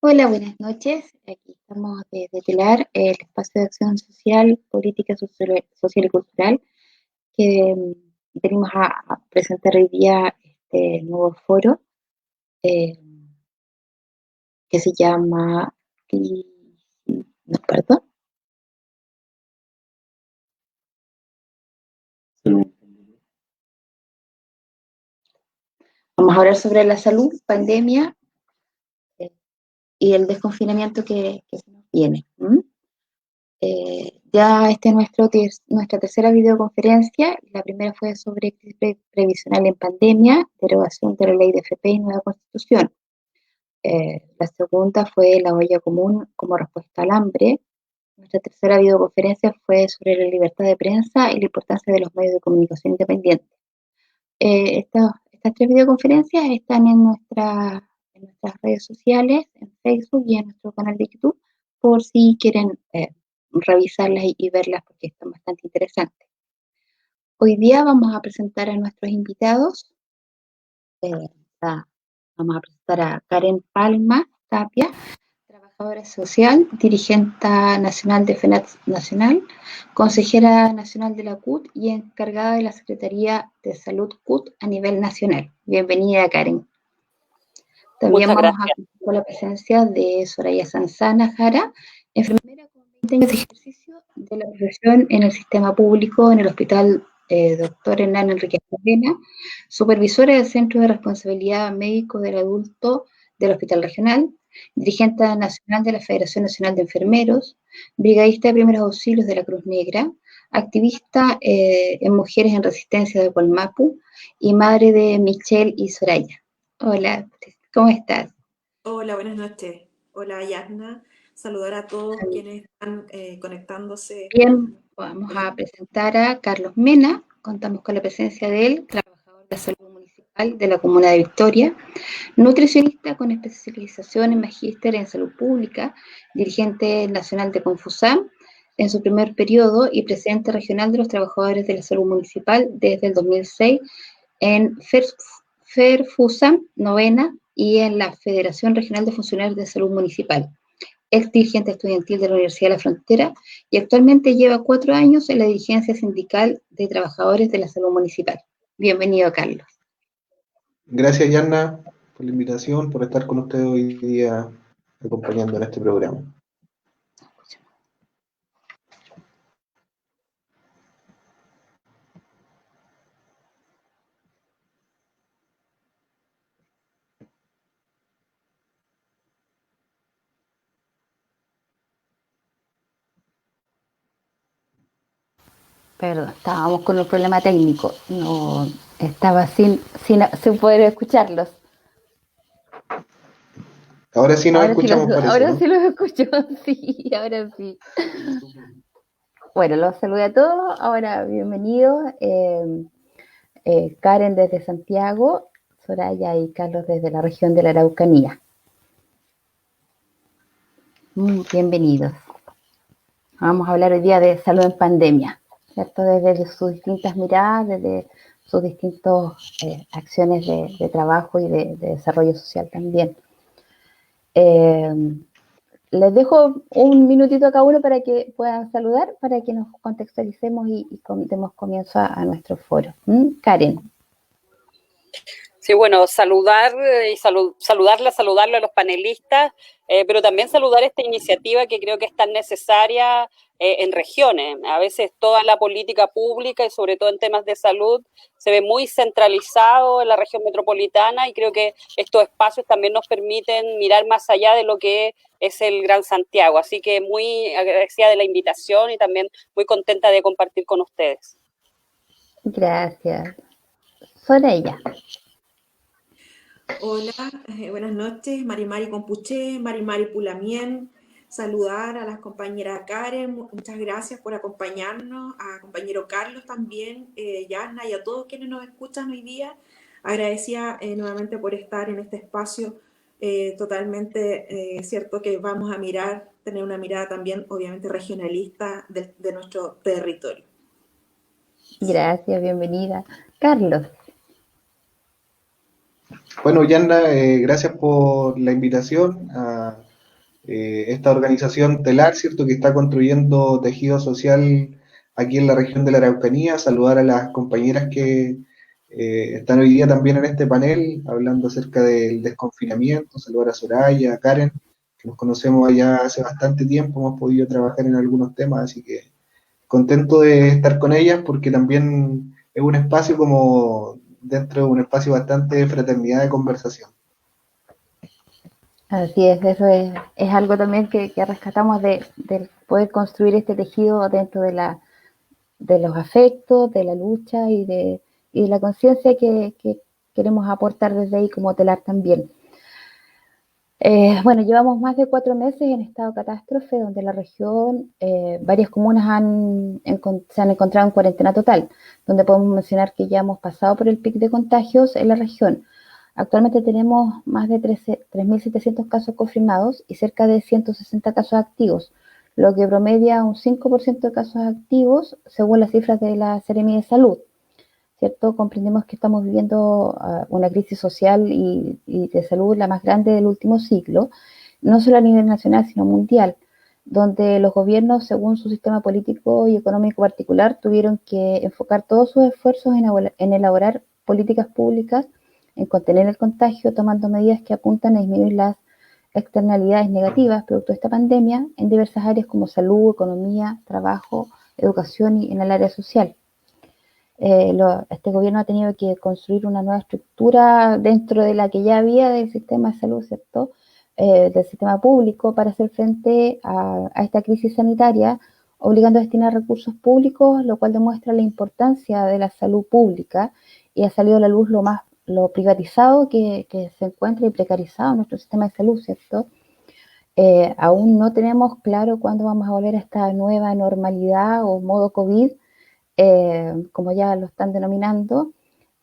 Hola, buenas noches. Aquí estamos desde TELAR, el espacio de acción social, política, social y cultural, que venimos a presentar hoy día este nuevo foro eh, que se llama, no, perdón, vamos a hablar sobre la salud, pandemia eh, y el desconfinamiento que se nos viene. Ya esta es nuestra tercera videoconferencia. La primera fue sobre crisis previsional en pandemia, derogación de la ley de FP y nueva constitución. La segunda fue la olla común como respuesta al hambre. Nuestra tercera videoconferencia fue sobre la libertad de prensa y la importancia de los medios de comunicación independientes. Estas tres videoconferencias están en nuestras redes sociales, en Facebook y en nuestro canal de YouTube, por si quieren revisarlas y verlas porque están bastante interesantes. Hoy día vamos a presentar a nuestros invitados. eh, Vamos a presentar a Karen Palma Tapia, trabajadora social, dirigente nacional de FENAT Nacional, consejera nacional de la CUT y encargada de la Secretaría de Salud CUT a nivel nacional. Bienvenida, Karen. También Muchas vamos a gracias. contar con la presencia de Soraya Sanzana Jara, enfermera con 20 años de ejercicio de la profesión en el sistema público en el Hospital Dr. Hernán Enrique Cadena, supervisora del Centro de Responsabilidad Médico del Adulto del Hospital Regional, dirigente nacional de la Federación Nacional de Enfermeros, brigadista de primeros auxilios de la Cruz Negra, activista en Mujeres en Resistencia de Gualmapu y madre de Michelle y Soraya. Hola, ¿cómo estás? Hola, buenas noches. Hola, Yasna. Saludar a todos quienes están conectándose. Bien, vamos a presentar a Carlos Mena. Contamos con la presencia de él, trabajador de salud municipal de la comuna de Victoria, nutricionista con especialización en magíster en salud pública, dirigente nacional de Confusam en su primer periodo y presidente regional de los trabajadores de la salud municipal desde el 2006 en FERFUSAM novena y en la Federación Regional de Funcionarios de Salud Municipal, ex dirigente estudiantil de la Universidad de la Frontera y actualmente lleva 4 años en la dirigencia sindical de trabajadores de la salud municipal. Bienvenido, Carlos. Gracias, Yanna, por la invitación, por estar con ustedes hoy día acompañando en este programa. Perdón, estábamos con un problema técnico. No estaba sin poder escucharlos. Ahora sí nos escuchamos, parece, ahora ¿no? sí los escucho, sí, ahora sí. Bueno, los saludé a todos. Ahora, bienvenidos. Karen desde Santiago, Soraya y Carlos desde la región de la Araucanía. Bienvenidos. Vamos a hablar hoy día de salud en pandemia, ¿cierto? Desde sus distintas miradas, desde sus distintas acciones de trabajo y de desarrollo social también. Les dejo un minutito a cada uno para que puedan saludar, para que nos contextualicemos y demos comienzo a nuestro foro. Karen. Sí, bueno, saludar y saludarle a los panelistas, pero también saludar esta iniciativa que creo que es tan necesaria en regiones. A veces toda la política pública y sobre todo en temas de salud se ve muy centralizado en la región metropolitana y creo que estos espacios también nos permiten mirar más allá de lo que es el Gran Santiago. Así que muy agradecida de la invitación y también muy contenta de compartir con ustedes. Gracias. Soraya. Hola, buenas noches. Mari Compuché, Mari Pulamien. Saludar a las compañeras Karen, muchas gracias por acompañarnos, a compañero Carlos también, Yasna y a todos quienes nos escuchan hoy día. Agradecida nuevamente por estar en este espacio totalmente cierto que vamos a tener una mirada también obviamente regionalista de nuestro territorio. Gracias, bienvenida. Carlos. Bueno, Yanna, gracias por la invitación a esta organización telar, ¿cierto?, que está construyendo tejido social aquí en la región de la Araucanía. Saludar a las compañeras que están hoy día también en este panel, hablando acerca del desconfinamiento. Saludar a Soraya, a Karen, que nos conocemos allá hace bastante tiempo, hemos podido trabajar en algunos temas, así que contento de estar con ellas porque también es un espacio como dentro de un espacio bastante de fraternidad, de conversación. Así es, eso es algo también que rescatamos de poder construir este tejido dentro de los afectos, de la lucha y de la conciencia que queremos aportar desde ahí como telar también. Bueno, llevamos más de 4 meses en estado de catástrofe, donde la región, varias comunas se han encontrado en cuarentena total, donde podemos mencionar que ya hemos pasado por el pic de contagios en la región. Actualmente tenemos más de 3.700 casos confirmados y cerca de 160 casos activos, lo que promedia un 5% de casos activos según las cifras de la Seremi de Salud, ¿cierto? Comprendemos que estamos viviendo una crisis social y de salud la más grande del último siglo, no solo a nivel nacional, sino mundial, donde los gobiernos, según su sistema político y económico particular, tuvieron que enfocar todos sus esfuerzos en elaborar políticas públicas, en contener el contagio, tomando medidas que apuntan a disminuir las externalidades negativas producto de esta pandemia en diversas áreas como salud, economía, trabajo, educación y en el área social. Este gobierno ha tenido que construir una nueva estructura dentro de la que ya había del sistema de salud, ¿cierto? Del sistema público para hacer frente a esta crisis sanitaria, obligando a destinar recursos públicos, lo cual demuestra la importancia de la salud pública y ha salido a la luz lo privatizado que se encuentra y precarizado en nuestro sistema de salud, ¿cierto? Aún no tenemos claro cuándo vamos a volver a esta nueva normalidad o modo COVID, como ya lo están denominando,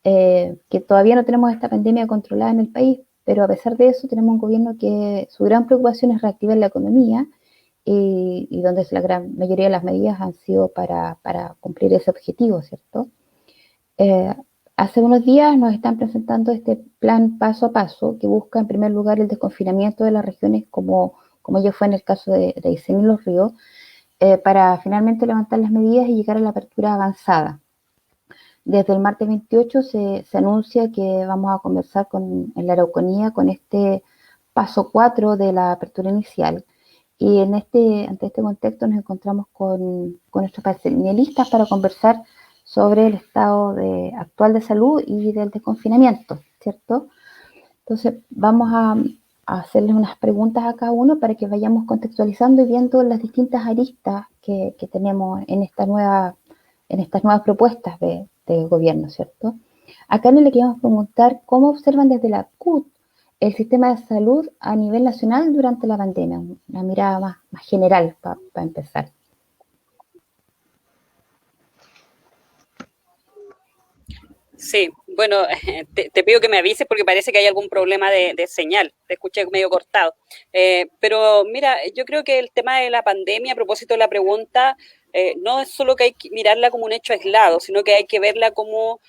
que todavía no tenemos esta pandemia controlada en el país, pero a pesar de eso tenemos un gobierno que su gran preocupación es reactivar la economía y donde la gran mayoría de las medidas han sido para cumplir ese objetivo, ¿cierto? Hace unos días nos están presentando este plan paso a paso que busca en primer lugar el desconfinamiento de las regiones como ya fue en el caso de Aysén y Los Ríos, para finalmente levantar las medidas y llegar a la apertura avanzada. Desde el martes 28 se anuncia que vamos a conversar en la Araucanía con este paso 4 de la apertura inicial. Y ante este contexto nos encontramos con nuestros panelistas para conversar sobre el estado actual de salud y del desconfinamiento, ¿cierto? Entonces vamos a hacerles unas preguntas a cada uno para que vayamos contextualizando y viendo las distintas aristas que tenemos en estas nuevas propuestas de gobierno, ¿cierto? Acá le queríamos preguntar cómo observan desde la CUT el sistema de salud a nivel nacional durante la pandemia, una mirada más general para empezar. Sí, bueno, te pido que me avises porque parece que hay algún problema de señal, te escuché medio cortado. Pero mira, yo creo que el tema de la pandemia, a propósito de la pregunta, no es solo que hay que mirarla como un hecho aislado, sino que hay que verla como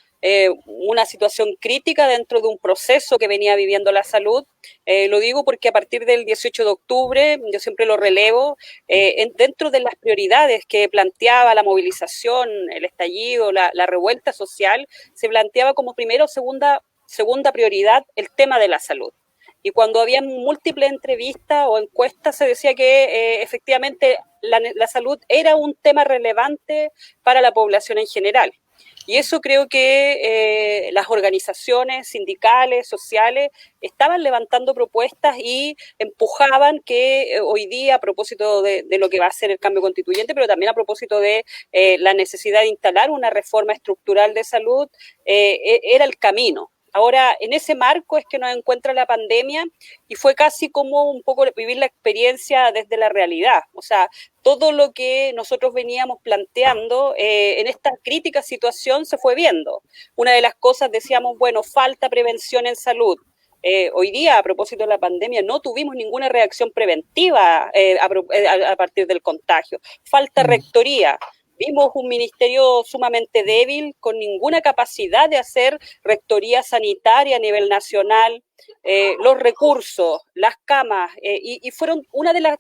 una situación crítica dentro de un proceso que venía viviendo la salud. Lo digo porque a partir del 18 de octubre, yo siempre lo relevo, dentro de las prioridades que planteaba la movilización, el estallido, la revuelta social, se planteaba como primera o segunda prioridad el tema de la salud. Y cuando había múltiples entrevistas o encuestas se decía que efectivamente la salud era un tema relevante para la población en general. Y eso creo que las organizaciones sindicales, sociales, estaban levantando propuestas y empujaban que hoy día, a propósito de lo que va a ser el cambio constituyente, pero también a propósito de la necesidad de instalar una reforma estructural de salud, era el camino. Ahora, en ese marco es que nos encuentra la pandemia y fue casi como un poco vivir la experiencia desde la realidad. O sea, todo lo que nosotros veníamos planteando en esta crítica situación se fue viendo. Una de las cosas decíamos, bueno, falta prevención en salud. Hoy día, a propósito de la pandemia, no tuvimos ninguna reacción preventiva a partir del contagio. Falta rectoría. Vimos un ministerio sumamente débil, con ninguna capacidad de hacer rectoría sanitaria a nivel nacional, los recursos, las camas, y fueron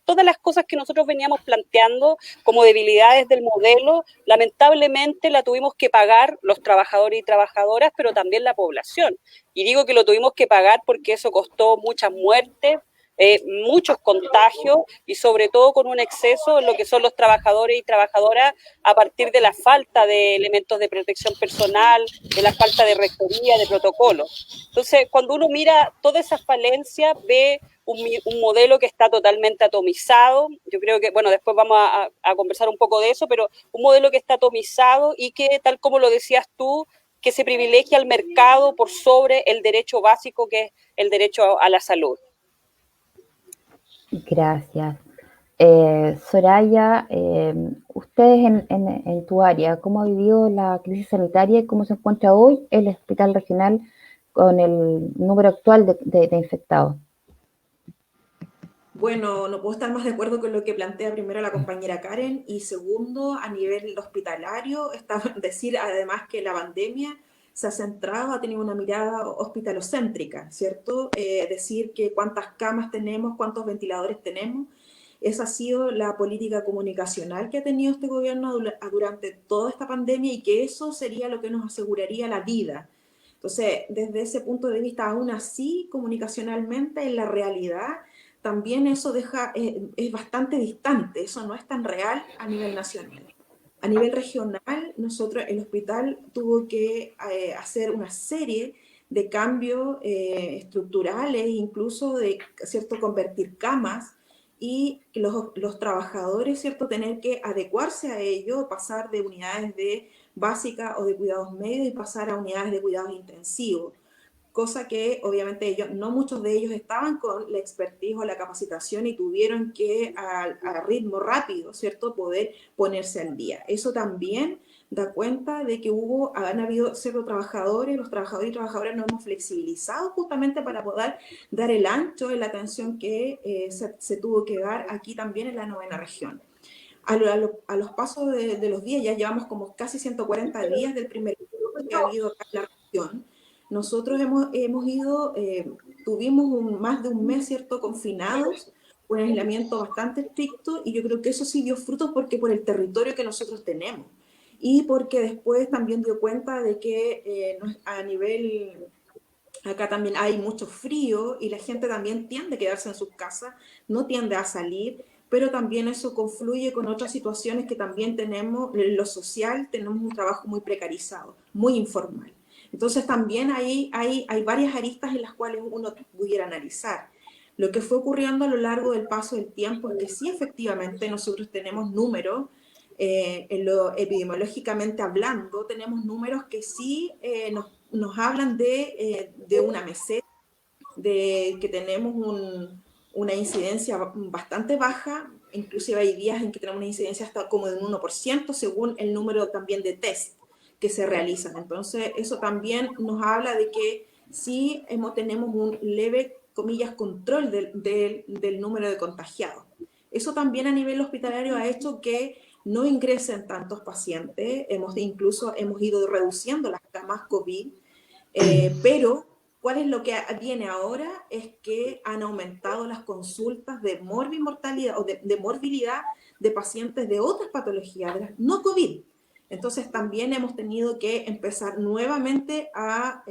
todas las cosas que nosotros veníamos planteando como debilidades del modelo, lamentablemente la tuvimos que pagar los trabajadores y trabajadoras, pero también la población. Y digo que lo tuvimos que pagar porque eso costó muchas muertes, muchos contagios y sobre todo con un exceso en lo que son los trabajadores y trabajadoras a partir de la falta de elementos de protección personal, de la falta de rectoría, de protocolo. Entonces, cuando uno mira todas esas falencias, ve un modelo que está totalmente atomizado. Yo creo que, bueno, después vamos a conversar un poco de eso, pero un modelo que está atomizado y que, tal como lo decías tú, que se privilegia al mercado por sobre el derecho básico que es el derecho a la salud. Gracias. Soraya, ustedes en tu área, ¿cómo ha vivido la crisis sanitaria y cómo se encuentra hoy el hospital regional con el número actual de infectados? Bueno, no puedo estar más de acuerdo con lo que plantea primero la compañera Karen y segundo, a nivel hospitalario, decir además que la pandemia se ha centrado, ha tenido una mirada hospitalocéntrica, ¿cierto? Decir que cuántas camas tenemos, cuántos ventiladores tenemos. Esa ha sido la política comunicacional que ha tenido este gobierno durante toda esta pandemia y que eso sería lo que nos aseguraría la vida. Entonces, desde ese punto de vista, aún así, comunicacionalmente, en la realidad, también eso es bastante distante, eso no es tan real a nivel nacional. A nivel regional, el hospital tuvo que hacer una serie de cambios estructurales, incluso de, ¿cierto?, convertir camas y los trabajadores, ¿cierto?, tener que adecuarse a ello, pasar de unidades de básica o de cuidados medios y pasar a unidades de cuidados intensivos, cosa que obviamente no muchos de ellos estaban con la expertise o la capacitación y tuvieron que a ritmo rápido, ¿cierto?, poder ponerse al día. Eso también da cuenta de que han habido ciertos trabajadores, los trabajadores y trabajadoras nos hemos flexibilizado justamente para poder dar el ancho en la atención que se tuvo que dar aquí también en la 9ª región. A los pasos de los días, ya llevamos como casi 140 días del primer que ha habido acá en la región. Nosotros hemos ido, tuvimos más de un mes, ¿cierto?, confinados, un aislamiento bastante estricto, y yo creo que eso sí dio frutos porque por el territorio que nosotros tenemos, y porque después también dio cuenta de que a nivel, acá también hay mucho frío, y la gente también tiende a quedarse en sus casas, no tiende a salir, pero también eso confluye con otras situaciones que también tenemos, en lo social tenemos un trabajo muy precarizado, muy informal. Entonces también hay varias aristas en las cuales uno pudiera analizar. Lo que fue ocurriendo a lo largo del paso del tiempo es que sí, efectivamente, nosotros tenemos números, en lo epidemiológicamente hablando, tenemos números que sí nos hablan de una meseta, de que tenemos una incidencia bastante baja, inclusive hay días en que tenemos una incidencia hasta como de un 1%, según el número también de test que se realizan. Entonces, eso también nos habla de que sí tenemos un leve, comillas, control del número de contagiados. Eso también a nivel hospitalario ha hecho que no ingresen tantos pacientes, incluso hemos ido reduciendo las camas COVID, pero ¿cuál es lo que viene ahora? Es que han aumentado las consultas de morbimortalidad o de morbilidad de pacientes de otras patologías, no COVID. Entonces también hemos tenido que empezar nuevamente a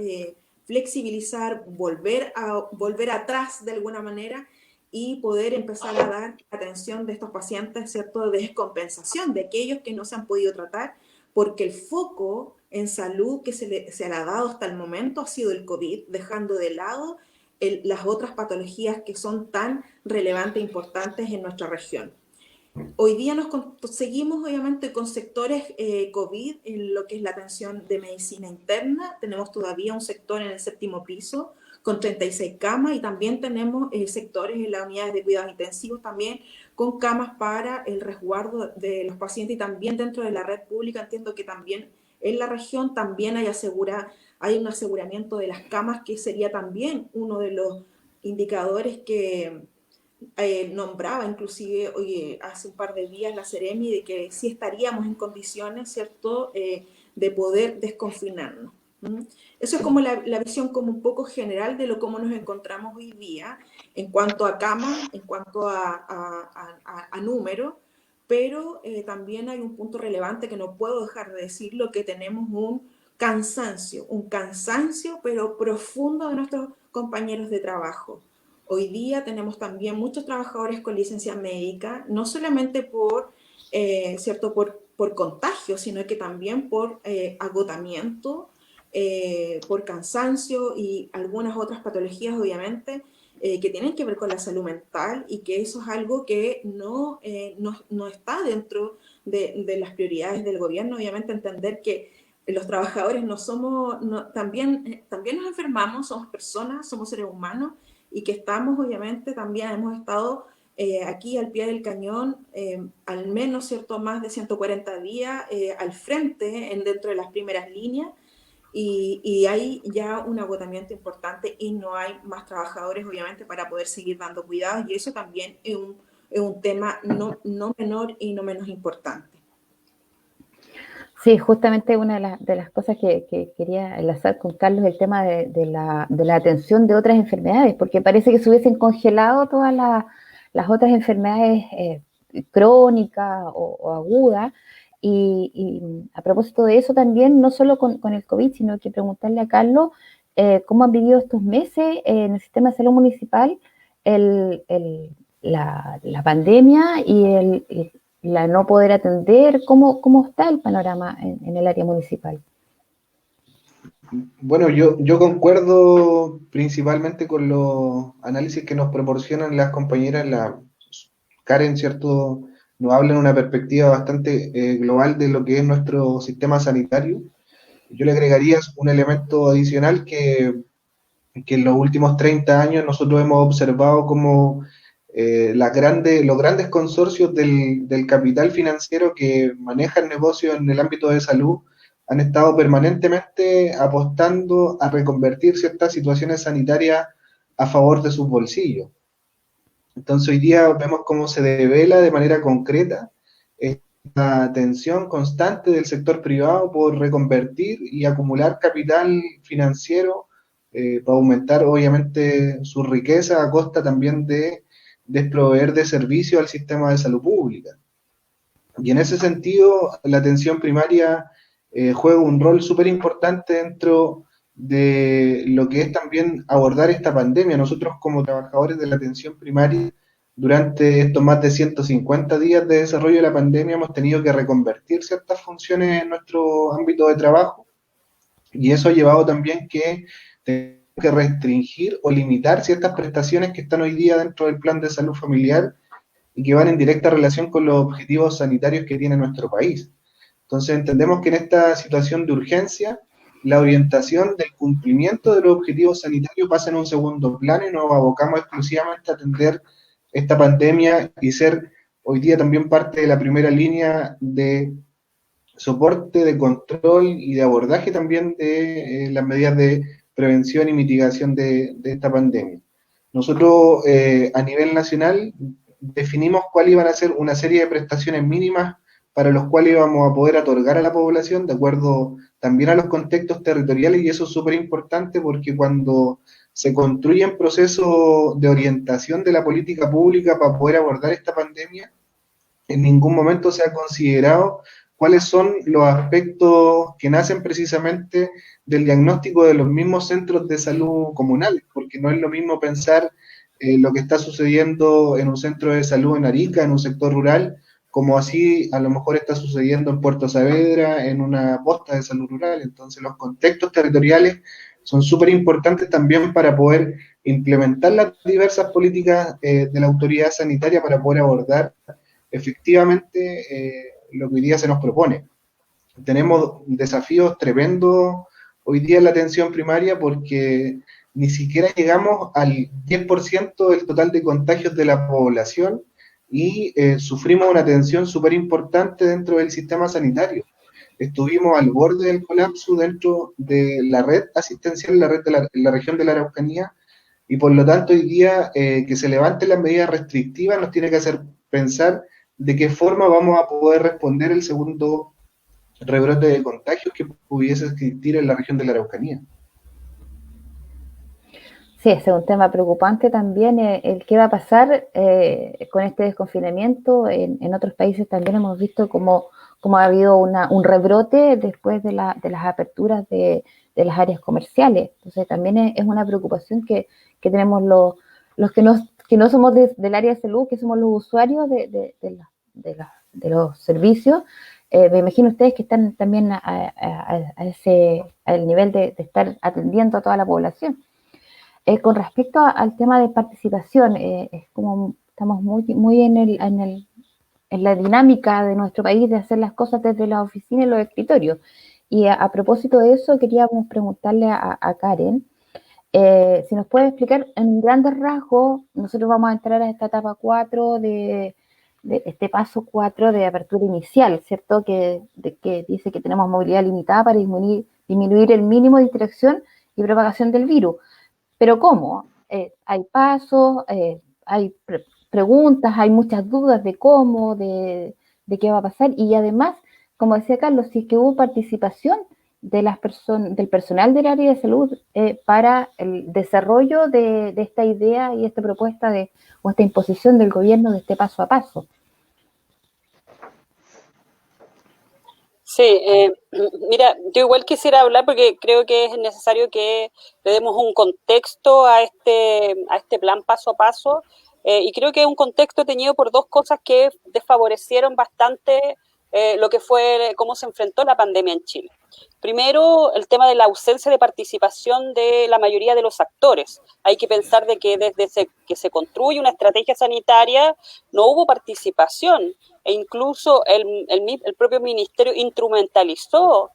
flexibilizar, volver atrás de alguna manera y poder empezar a dar atención de estos pacientes, ¿cierto?, de descompensación, de aquellos que no se han podido tratar, porque el foco en salud que se le ha dado hasta el momento ha sido el COVID, dejando de lado las otras patologías que son tan relevantes e importantes en nuestra región. Hoy día seguimos obviamente con sectores COVID en lo que es la atención de medicina interna. Tenemos todavía un sector en el 7º piso con 36 camas y también tenemos sectores en las unidades de cuidados intensivos también con camas para el resguardo de los pacientes, y también dentro de la red pública entiendo que también en la región también hay un aseguramiento de las camas, que sería también uno de los indicadores que nombraba inclusive oye, hace un par de días la Seremi de que sí estaríamos en condiciones, ¿cierto?, de poder desconfinarnos. Eso es como la visión como un poco general de cómo nos encontramos hoy día en cuanto a camas, en cuanto a número, pero también hay un punto relevante que no puedo dejar de decirlo, que tenemos un cansancio pero profundo de nuestros compañeros de trabajo. Hoy día tenemos también muchos trabajadores con licencia médica, no solamente ¿cierto? por contagio, sino que también por agotamiento, por cansancio y algunas otras patologías, obviamente, que tienen que ver con la salud mental, y que eso es algo que no está dentro de las prioridades del gobierno. Obviamente entender que los trabajadores también nos enfermamos, somos personas, somos seres humanos, y que estamos, obviamente, también hemos estado aquí al pie del cañón, al menos, ¿cierto?, más de 140 días al frente, dentro de las primeras líneas, y hay ya un agotamiento importante y no hay más trabajadores, obviamente, para poder seguir dando cuidados, y eso también es un tema no menor y no menos importante. Sí, justamente una de las cosas que quería enlazar con Carlos, el tema de la atención de otras enfermedades, porque parece que se hubiesen congelado todas las otras enfermedades crónicas o agudas, y a propósito de eso también, no solo con el COVID, sino que preguntarle a Carlos cómo han vivido estos meses en el sistema de salud municipal la pandemia y la no poder atender. ¿Cómo está el panorama en el área municipal? Bueno, yo concuerdo principalmente con los análisis que nos proporcionan las compañeras. Karen, ¿cierto?, nos habla en una perspectiva bastante global de lo que es nuestro sistema sanitario. Yo le agregaría un elemento adicional que en los últimos 30 años nosotros hemos observado como los grandes consorcios del capital financiero que manejan negocios en el ámbito de salud han estado permanentemente apostando a reconvertir ciertas situaciones sanitarias a favor de sus bolsillos. Entonces hoy día vemos cómo se devela de manera concreta esta tensión constante del sector privado por reconvertir y acumular capital financiero para aumentar obviamente su riqueza a costa también de desproveer de servicio al sistema de salud pública. Y en ese sentido, la atención primaria juega un rol súper importante dentro de lo que es también abordar esta pandemia. Nosotros como trabajadores de la atención primaria, durante estos más de 150 días de desarrollo de la pandemia, hemos tenido que reconvertir ciertas funciones en nuestro ámbito de trabajo, y eso ha llevado también que tenemos que restringir o limitar ciertas prestaciones que están hoy día dentro del plan de salud familiar y que van en directa relación con los objetivos sanitarios que tiene nuestro país. Entonces entendemos que en esta situación de urgencia, la orientación del cumplimiento de los objetivos sanitarios pasa en un segundo plano y nos abocamos exclusivamente a atender esta pandemia y ser hoy día también parte de la primera línea de soporte, de control y de abordaje también de las medidas de prevención y mitigación de esta pandemia. Nosotros a nivel nacional definimos cuál iban a ser una serie de prestaciones mínimas para los cuales íbamos a poder otorgar a la población de acuerdo también a los contextos territoriales, y eso es súper importante porque cuando se construyen procesos de orientación de la política pública para poder abordar esta pandemia, en ningún momento se ha considerado cuáles son los aspectos que nacen precisamente del diagnóstico de los mismos centros de salud comunales, porque no es lo mismo pensar lo que está sucediendo en un centro de salud en Arica, en un sector rural, como así a lo mejor está sucediendo en Puerto Saavedra, en una posta de salud rural. Entonces los contextos territoriales son súper importantes también para poder implementar las diversas políticas de la autoridad sanitaria para poder abordar efectivamente lo que hoy día se nos propone. Tenemos desafíos tremendos hoy día en la atención primaria porque ni siquiera llegamos al 10% del total de contagios de la población y sufrimos una tensión súper importante dentro del sistema sanitario. Estuvimos al borde del colapso dentro de la red asistencial, la red de la región de la Araucanía, Y por lo tanto, hoy día que se levanten las medidas restrictivas nos tiene que hacer pensar de qué forma vamos a poder responder el segundo rebrote de contagios que pudiese existir en la región de la Araucanía. Sí, ese es un tema preocupante también, el qué va a pasar con este desconfinamiento. En otros países también hemos visto cómo ha habido un rebrote después de las aperturas de las áreas comerciales. Entonces también es una preocupación que tenemos los que no somos del área de salud, que somos los usuarios de los servicios. Me imagino ustedes que están también al nivel de estar atendiendo a toda la población. Con respecto al tema de participación, es como estamos muy en la dinámica de nuestro país de hacer las cosas desde la oficina y los escritorios. Y a propósito de eso, queríamos preguntarle a Karen, si nos puede explicar en grandes rasgos. Nosotros vamos a entrar a esta etapa 4 de este paso 4 de apertura inicial, ¿cierto? Que dice que tenemos movilidad limitada para disminuir el mínimo de interacción y propagación del virus. Pero ¿cómo? Hay pasos, hay preguntas, hay muchas dudas de cómo, de qué va a pasar, y además, como decía Carlos, si es que hubo participación de del personal del área de salud para el desarrollo de esta idea y esta propuesta o esta imposición del gobierno de este paso a paso. Sí, mira, yo igual quisiera hablar porque creo que es necesario que le demos un contexto a este plan paso a paso, y creo que es un contexto teñido por dos cosas que desfavorecieron bastante lo que fue cómo se enfrentó la pandemia en Chile. Primero, el tema de la ausencia de participación de la mayoría de los actores. Hay que pensar de que desde que se construye una estrategia sanitaria no hubo participación, e incluso el propio ministerio instrumentalizó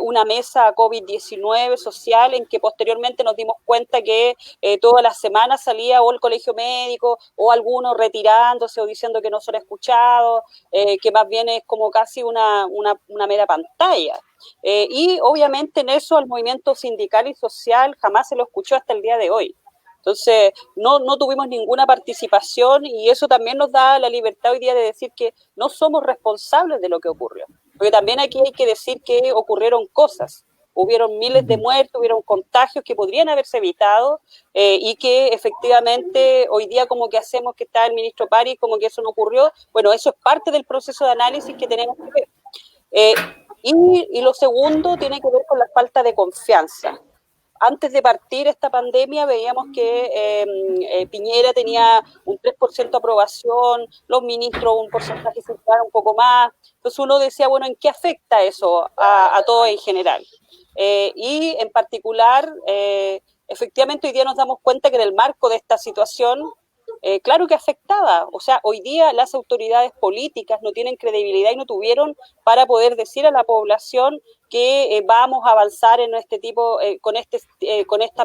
una mesa COVID-19 social en que posteriormente nos dimos cuenta que todas las semanas salía o el colegio médico o algunos retirándose o diciendo que no son escuchados, que más bien es como casi una mera pantalla. Y obviamente en eso al movimiento sindical y social jamás se lo escuchó hasta el día de hoy. Entonces, no tuvimos ninguna participación, y eso también nos da la libertad hoy día de decir que no somos responsables de lo que ocurrió. Porque también aquí hay que decir que ocurrieron cosas. Hubieron miles de muertos, hubieron contagios que podrían haberse evitado, y que efectivamente hoy día como que hacemos que está el ministro París como que eso no ocurrió. Bueno, eso es parte del proceso de análisis que tenemos que ver. Y lo segundo tiene que ver con la falta de confianza. Antes de partir esta pandemia veíamos que Piñera tenía un 3% de aprobación, los ministros un porcentaje similar, un poco más. Entonces uno decía, bueno, ¿en qué afecta eso a todo en general? Y en particular, efectivamente hoy día nos damos cuenta que en el marco de esta situación, claro que afectaba. O sea, hoy día las autoridades políticas no tienen credibilidad y no tuvieron para poder decir a la población que vamos a avanzar en este tipo, con estas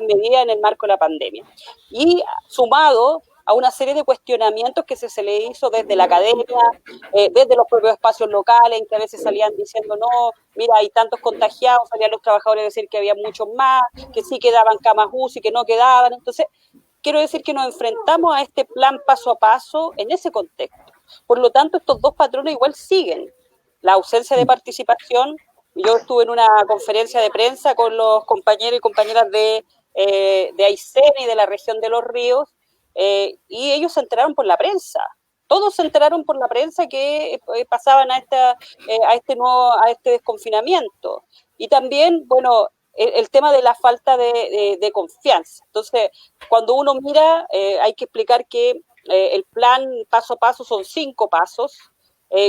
medidas en el marco de la pandemia. Y sumado a una serie de cuestionamientos que se le hizo desde la academia, desde los propios espacios locales, en que a veces salían diciendo, no, mira, hay tantos contagiados, salían los trabajadores a decir que había muchos más, que sí quedaban camas UCI, que no quedaban. Entonces, quiero decir que nos enfrentamos a este plan paso a paso en ese contexto. Por lo tanto, estos dos patrones igual siguen. La ausencia de participación. Yo estuve en una conferencia de prensa con los compañeros y compañeras de Aysén y de la región de Los Ríos, y ellos se enteraron por la prensa. Todos se enteraron por la prensa que pasaban a este desconfinamiento. Y también, bueno, el tema de la falta de confianza. Entonces, cuando uno mira, hay que explicar que el plan paso a paso son 5 pasos,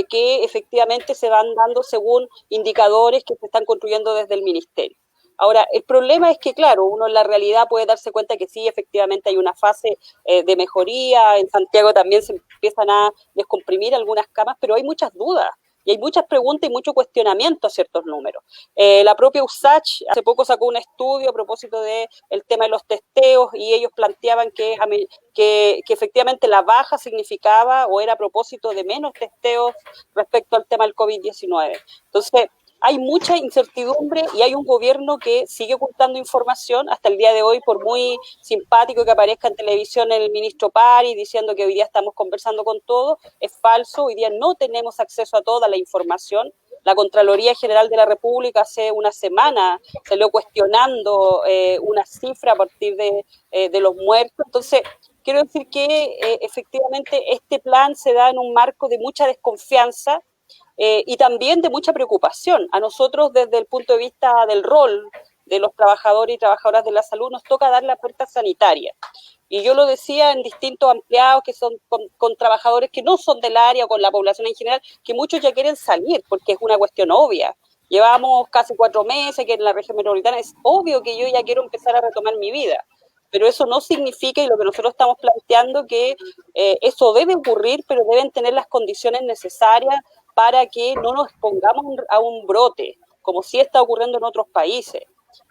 que efectivamente se van dando según indicadores que se están construyendo desde el ministerio. Ahora, el problema es que, claro, uno en la realidad puede darse cuenta que sí, efectivamente hay una fase de mejoría. En Santiago también se empiezan a descomprimir algunas camas, pero hay muchas dudas. Y hay muchas preguntas y mucho cuestionamiento a ciertos números. La propia USACH hace poco sacó un estudio a propósito del tema de los testeos, y ellos planteaban que efectivamente la baja significaba o era a propósito de menos testeos respecto al tema del COVID-19. Entonces, hay mucha incertidumbre y hay un gobierno que sigue ocultando información hasta el día de hoy, por muy simpático que aparezca en televisión el ministro Pari diciendo que hoy día estamos conversando con todos, es falso, hoy día no tenemos acceso a toda la información. La Contraloría General de la República hace una semana salió cuestionando una cifra a partir de los muertos. Entonces, quiero decir que efectivamente este plan se da en un marco de mucha desconfianza y también de mucha preocupación. A nosotros, desde el punto de vista del rol de los trabajadores y trabajadoras de la salud, nos toca dar la puerta sanitaria. Y yo lo decía en distintos ampliados que son con trabajadores que no son del área o con la población en general, que muchos ya quieren salir porque es una cuestión obvia. Llevamos casi 4 meses que en la región metropolitana es obvio que yo ya quiero empezar a retomar mi vida. Pero eso no significa, y lo que nosotros estamos planteando, que eso debe ocurrir, pero deben tener las condiciones necesarias para que no nos expongamos a un brote, como sí está ocurriendo en otros países.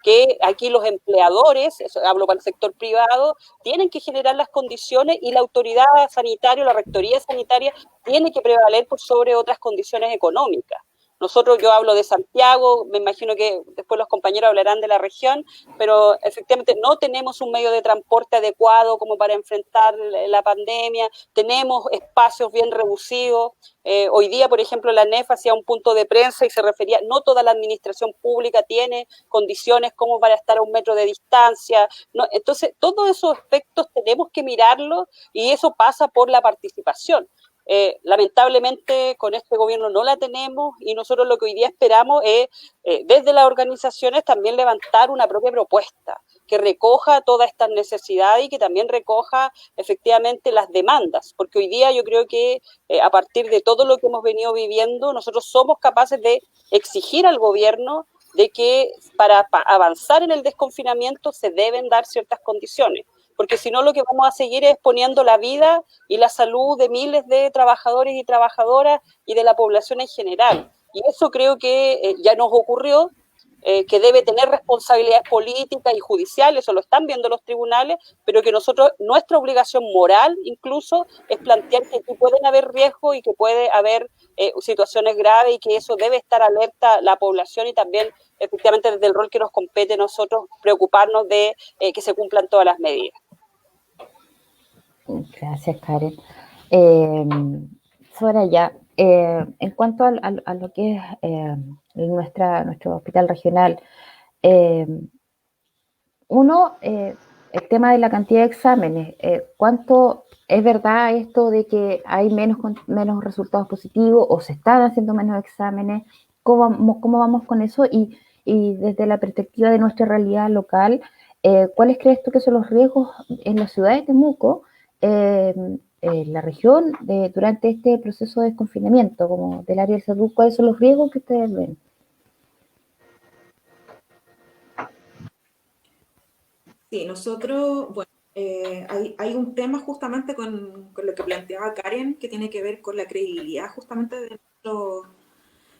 Que aquí los empleadores, hablo para el sector privado, tienen que generar las condiciones y la autoridad sanitaria, la rectoría sanitaria, tiene que prevaler por sobre otras condiciones económicas. Nosotros, yo hablo de Santiago, me imagino que después los compañeros hablarán de la región, pero efectivamente no tenemos un medio de transporte adecuado como para enfrentar la pandemia, tenemos espacios bien reducidos. Hoy día, por ejemplo, la ANEF hacía un punto de prensa y se refería, no toda la administración pública tiene condiciones como para estar a 1 metro de distancia. No, entonces, todos esos aspectos tenemos que mirarlos y eso pasa por la participación. Lamentablemente con este gobierno no la tenemos y nosotros lo que hoy día esperamos es desde las organizaciones también levantar una propia propuesta que recoja todas estas necesidades y que también recoja efectivamente las demandas, porque hoy día yo creo que a partir de todo lo que hemos venido viviendo nosotros somos capaces de exigir al gobierno de que para avanzar en el desconfinamiento se deben dar ciertas condiciones, porque si no lo que vamos a seguir es poniendo la vida y la salud de miles de trabajadores y trabajadoras y de la población en general. Y eso creo que ya nos ocurrió, que debe tener responsabilidades políticas y judiciales, eso lo están viendo los tribunales, pero que nosotros, nuestra obligación moral incluso, es plantear que aquí pueden haber riesgos y que puede haber situaciones graves y que eso debe estar alerta la población y también efectivamente desde el rol que nos compete nosotros preocuparnos de que se cumplan todas las medidas. Gracias, Karen. Soraya, en cuanto a lo que es nuestro hospital regional, el tema de la cantidad de exámenes, ¿cuánto es verdad esto de que hay menos resultados positivos o se están haciendo menos exámenes? ¿Cómo vamos con eso? Y desde la perspectiva de nuestra realidad local, ¿cuáles crees tú que son los riesgos en la ciudad de Temuco, la región, durante este proceso de desconfinamiento, como del área de salud? ¿Cuáles son los riesgos que ustedes ven? Sí, nosotros, bueno, hay un tema justamente con lo que planteaba Karen, que tiene que ver con la credibilidad justamente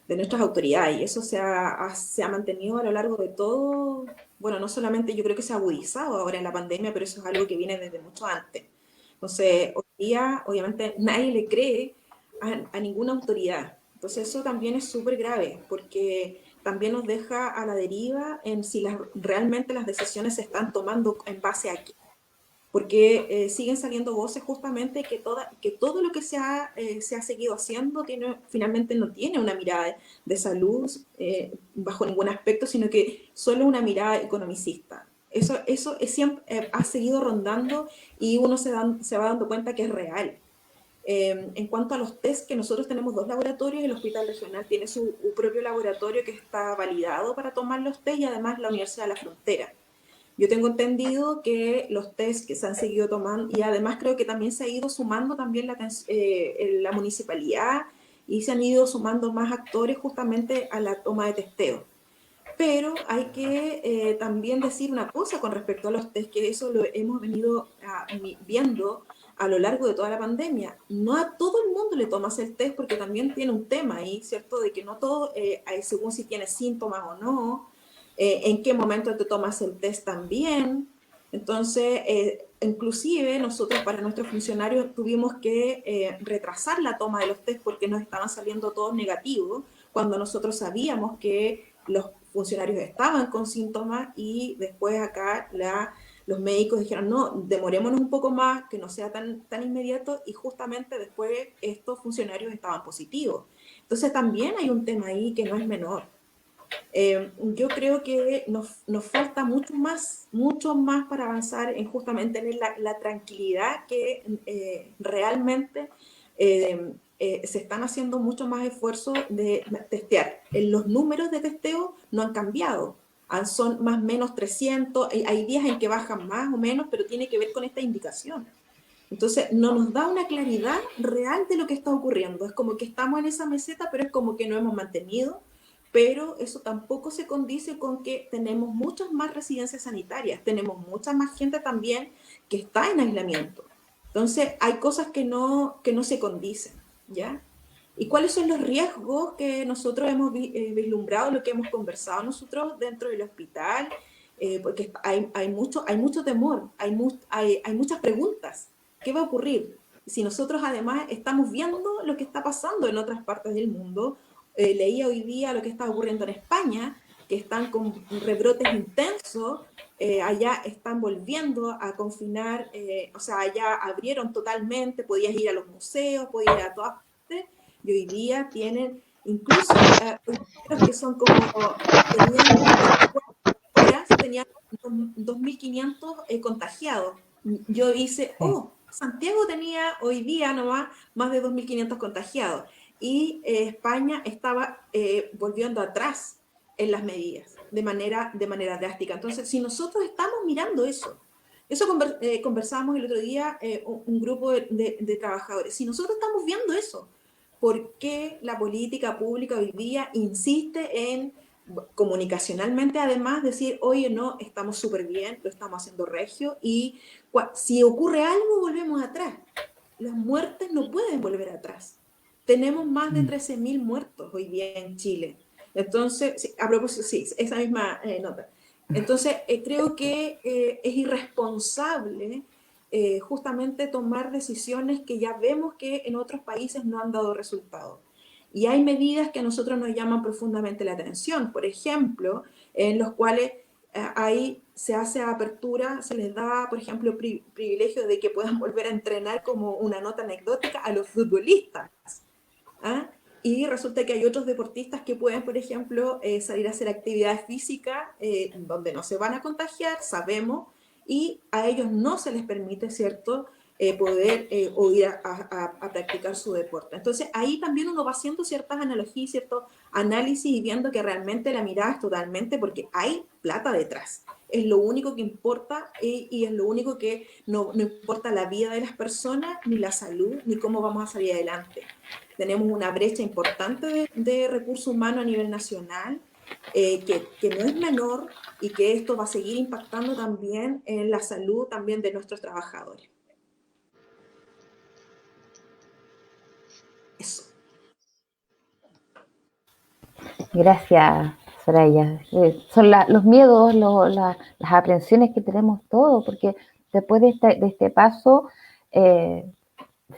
de nuestras autoridades, y eso se ha mantenido a lo largo de todo, bueno, no solamente yo creo que se ha agudizado ahora en la pandemia, pero eso es algo que viene desde mucho antes. Entonces, hoy día, obviamente, nadie le cree a ninguna autoridad. Entonces, eso también es súper grave, porque también nos deja a la deriva en si realmente las decisiones se están tomando en base a qué. Porque siguen saliendo voces justamente que todo lo que se ha seguido haciendo finalmente no tiene una mirada de salud bajo ningún aspecto, sino que solo una mirada economicista. Eso siempre ha seguido rondando y uno se va dando cuenta que es real. En cuanto a los test, que nosotros tenemos 2 laboratorios, el Hospital Regional tiene su propio laboratorio que está validado para tomar los test y además la Universidad de la Frontera. Yo tengo entendido que los test que se han seguido tomando, y además creo que también se ha ido sumando también la municipalidad y se han ido sumando más actores justamente a la toma de testeo. Pero hay que también decir una cosa con respecto a los test, que eso lo hemos venido viendo a lo largo de toda la pandemia. No a todo el mundo le tomas el test porque también tiene un tema ahí, ¿cierto? De que no todo, según si tienes síntomas o no, en qué momento te tomas el test también. Entonces, inclusive nosotros para nuestros funcionarios tuvimos que retrasar la toma de los test porque nos estaban saliendo todos negativos, cuando nosotros sabíamos que los funcionarios estaban con síntomas y después acá los médicos dijeron, no, demorémonos un poco más, que no sea tan inmediato, y justamente después estos funcionarios estaban positivos. Entonces también hay un tema ahí que no es menor. Yo creo que nos falta mucho más para avanzar en justamente en la tranquilidad que realmente se están haciendo mucho más esfuerzos de testear. Los números de testeo no han cambiado, son más o menos 300, hay días en que bajan más o menos, pero tiene que ver con esta indicación. Entonces, no nos da una claridad real de lo que está ocurriendo. Es como que estamos en esa meseta, pero es como que no hemos mantenido, pero eso tampoco se condice con que tenemos muchas más residencias sanitarias, tenemos mucha más gente también que está en aislamiento. Entonces, hay cosas que no se condicen, ¿ya? ¿Y cuáles son los riesgos que nosotros hemos vislumbrado, lo que hemos conversado nosotros dentro del hospital? Porque hay mucho temor, hay muchas preguntas. ¿Qué va a ocurrir? Si nosotros además estamos viendo lo que está pasando en otras partes del mundo, leía hoy día lo que está ocurriendo en España, que están con rebrotes intensos, allá están volviendo a confinar, o sea, allá abrieron totalmente, podías ir a los museos, podías ir a todas partes, y hoy día tienen incluso que son como, tenían 2.500 contagiados. Yo hice, Santiago tenía hoy día nomás más de 2.500 contagiados y España estaba volviendo atrás en las medidas de manera drástica. Entonces, si nosotros estamos mirando eso conversábamos el otro día un grupo de trabajadores, si nosotros estamos viendo eso, ¿por qué la política pública hoy día insiste en comunicacionalmente además decir, oye, no, estamos súper bien, lo estamos haciendo regio y si ocurre algo volvemos atrás? Las muertes no pueden volver atrás. Tenemos más de 13.000 muertos hoy día en Chile. Entonces, sí, a propósito, sí, esa misma nota. Entonces, creo que es irresponsable justamente tomar decisiones que ya vemos que en otros países no han dado resultados. Y hay medidas que a nosotros nos llaman profundamente la atención, por ejemplo, en los cuales ahí se hace apertura, se les da, por ejemplo, privilegio de que puedan volver a entrenar como una nota anecdótica a los futbolistas. ¿Ah? Y resulta que hay otros deportistas que pueden, por ejemplo, salir a hacer actividad física donde no se van a contagiar, sabemos, y a ellos no se les permite, ¿cierto?, poder o ir a practicar su deporte. Entonces, ahí también uno va haciendo ciertas analogías, ciertos análisis y viendo que realmente la mirada es totalmente porque hay plata detrás. Es lo único que importa y es lo único que no importa la vida de las personas, ni la salud, ni cómo vamos a salir adelante. Tenemos una brecha importante de recursos humanos a nivel nacional, que no es menor y que esto va a seguir impactando también en la salud también de nuestros trabajadores. Eso. Gracias, Soraya. Son los miedos, las aprensiones que tenemos todos, porque después de este paso,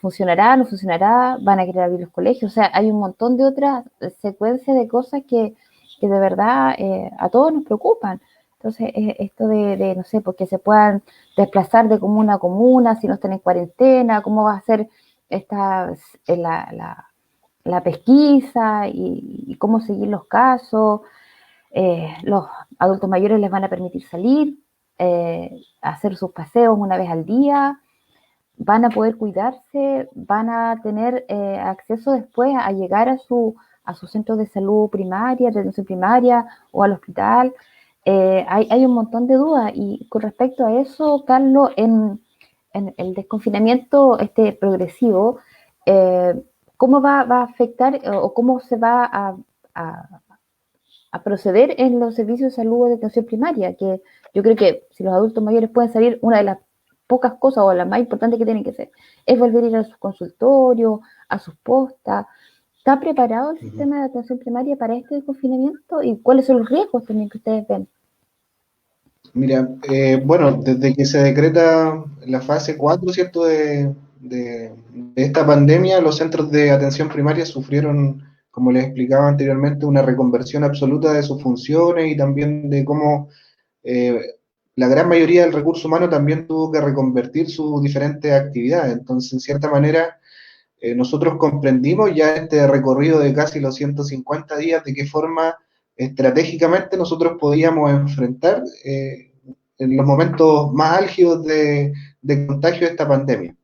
funcionará, no funcionará, van a querer abrir los colegios, o sea, hay un montón de otras secuencias de cosas que de verdad a todos nos preocupan. Entonces, esto de no sé, porque se puedan desplazar de comuna a comuna, si no están en cuarentena, cómo va a ser la pesquisa y cómo seguir los casos. Los adultos mayores les van a permitir salir, hacer sus paseos una vez al día, van a poder cuidarse, van a tener acceso después a llegar a su centro de salud primaria, de atención primaria o al hospital. Hay un montón de dudas y con respecto a eso, Carlos, en el desconfinamiento progresivo, ¿cómo va a afectar o cómo se va a proceder en los servicios de salud de atención primaria? Que yo creo que si los adultos mayores pueden salir, una de las pocas cosas o las más importantes que tienen que hacer es volver a ir a sus consultorios, a sus postas. ¿Está preparado el sistema de atención primaria para este desconfinamiento? ¿Y cuáles son los riesgos también que ustedes ven? Mira, bueno, desde que se decreta la fase 4, ¿cierto?, de esta pandemia, los centros de atención primaria sufrieron como les explicaba anteriormente, una reconversión absoluta de sus funciones y también de cómo la gran mayoría del recurso humano también tuvo que reconvertir sus diferentes actividades. Entonces, en cierta manera, nosotros comprendimos ya este recorrido de casi los 150 días, de qué forma estratégicamente nosotros podíamos enfrentar en los momentos más álgidos de contagio de esta pandemia.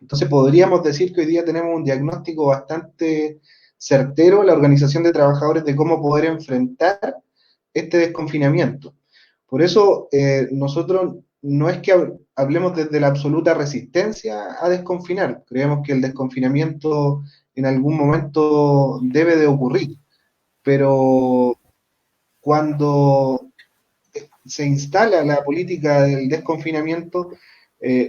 Entonces podríamos decir que hoy día tenemos un diagnóstico bastante certero en la organización de trabajadores de cómo poder enfrentar este desconfinamiento. Por eso nosotros no es que hablemos desde la absoluta resistencia a desconfinar, creemos que el desconfinamiento en algún momento debe de ocurrir, pero cuando se instala la política del desconfinamiento,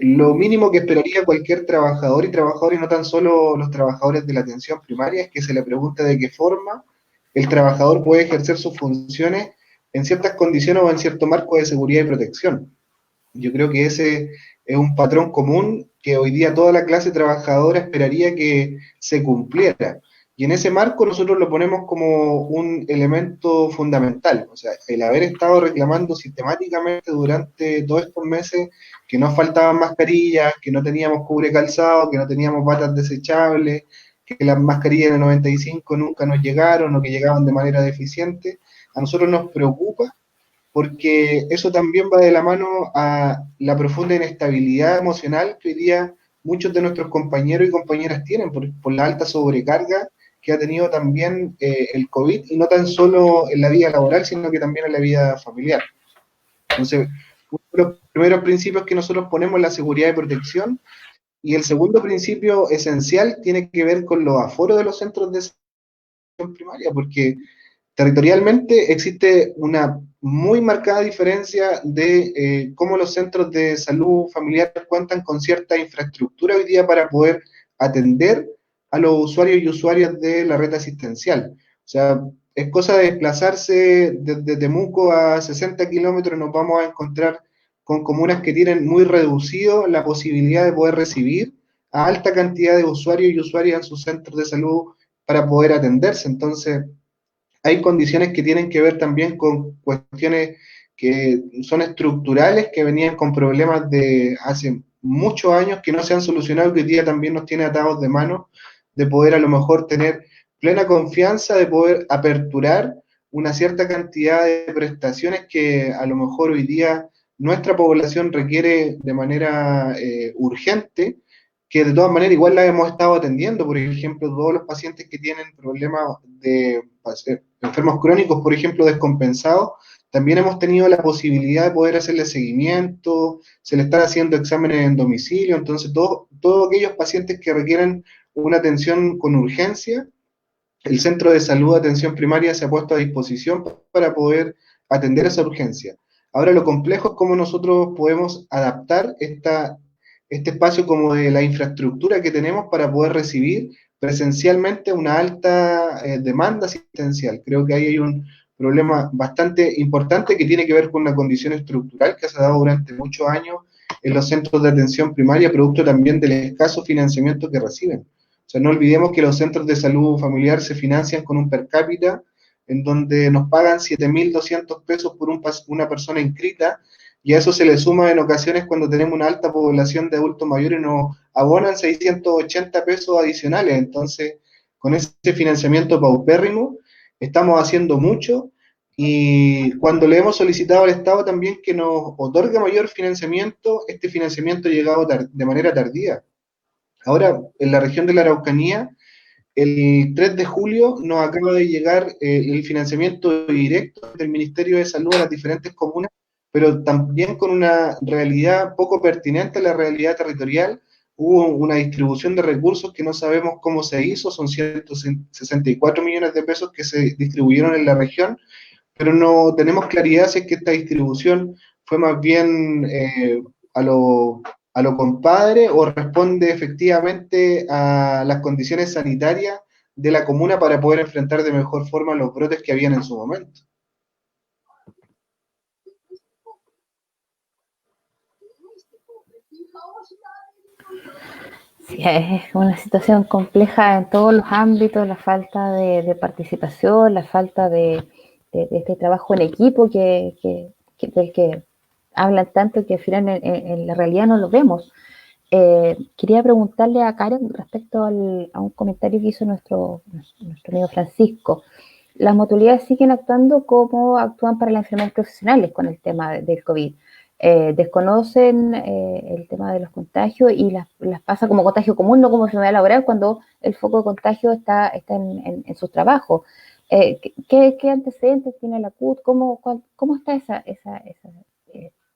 lo mínimo que esperaría cualquier trabajador y trabajadora, y no tan solo los trabajadores de la atención primaria, es que se le pregunte de qué forma el trabajador puede ejercer sus funciones en ciertas condiciones o en cierto marco de seguridad y protección. Yo creo que ese es un patrón común que hoy día toda la clase trabajadora esperaría que se cumpliera. Y en ese marco nosotros lo ponemos como un elemento fundamental, o sea, el haber estado reclamando sistemáticamente durante todos estos meses que nos faltaban mascarillas, que no teníamos cubre calzado, que no teníamos batas desechables, que las mascarillas de 95 nunca nos llegaron o que llegaban de manera deficiente, a nosotros nos preocupa porque eso también va de la mano a la profunda inestabilidad emocional que hoy día muchos de nuestros compañeros y compañeras tienen por la alta sobrecarga que ha tenido también el COVID, y no tan solo en la vida laboral, sino que también en la vida familiar. Entonces, uno de los primeros principios que nosotros ponemos es la seguridad y protección, y el segundo principio esencial tiene que ver con los aforos de los centros de atención primaria, porque territorialmente existe una muy marcada diferencia de cómo los centros de salud familiar cuentan con cierta infraestructura hoy día para poder atender a los usuarios y usuarias de la red asistencial. O sea, es cosa de desplazarse desde Temuco a 60 kilómetros, nos vamos a encontrar con comunas que tienen muy reducido la posibilidad de poder recibir a alta cantidad de usuarios y usuarias en sus centros de salud para poder atenderse. Entonces, hay condiciones que tienen que ver también con cuestiones que son estructurales, que venían con problemas de hace muchos años que no se han solucionado, que hoy día también nos tiene atados de mano, de poder a lo mejor tener plena confianza, de poder aperturar una cierta cantidad de prestaciones que a lo mejor hoy día nuestra población requiere de manera urgente, que de todas maneras igual las hemos estado atendiendo. Por ejemplo, todos los pacientes que tienen problemas de enfermos crónicos, por ejemplo, descompensados, también hemos tenido la posibilidad de poder hacerle seguimiento, se le están haciendo exámenes en domicilio. Entonces todos aquellos pacientes que requieren una atención con urgencia, el centro de salud de atención primaria se ha puesto a disposición para poder atender esa urgencia. Ahora lo complejo es cómo nosotros podemos adaptar este espacio como de la infraestructura que tenemos para poder recibir presencialmente una alta demanda asistencial. Creo que ahí hay un problema bastante importante que tiene que ver con una condición estructural que se ha dado durante muchos años en los centros de atención primaria, producto también del escaso financiamiento que reciben. O sea, no olvidemos que los centros de salud familiar se financian con un per cápita, en donde nos pagan 7.200 pesos por una persona inscrita, y a eso se le suma en ocasiones cuando tenemos una alta población de adultos mayores, nos abonan 680 pesos adicionales. Entonces, con ese financiamiento paupérrimo, estamos haciendo mucho, y cuando le hemos solicitado al Estado también que nos otorgue mayor financiamiento, este financiamiento ha llegado de manera tardía. Ahora, en la región de la Araucanía, el 3 de julio nos acaba de llegar el financiamiento directo del Ministerio de Salud a las diferentes comunas, pero también con una realidad poco pertinente a la realidad territorial. Hubo una distribución de recursos que no sabemos cómo se hizo, son 164 millones de pesos que se distribuyeron en la región, pero no tenemos claridad si es que esta distribución fue más bien a lo compadre o responde efectivamente a las condiciones sanitarias de la comuna para poder enfrentar de mejor forma los brotes que habían en su momento. Sí, es una situación compleja en todos los ámbitos, la falta de participación, la falta de este trabajo en equipo del que hablan tanto que al final en la realidad no lo vemos. Quería preguntarle a Karen respecto a un comentario que hizo nuestro amigo Francisco. Las mutualidades siguen actuando como actúan para las enfermedades profesionales con el tema del COVID. Desconocen el tema de los contagios y las pasa como contagio común, no como enfermedad laboral, cuando el foco de contagio está en sus trabajos. ¿Qué antecedentes tiene la CUT? ¿Cómo está esa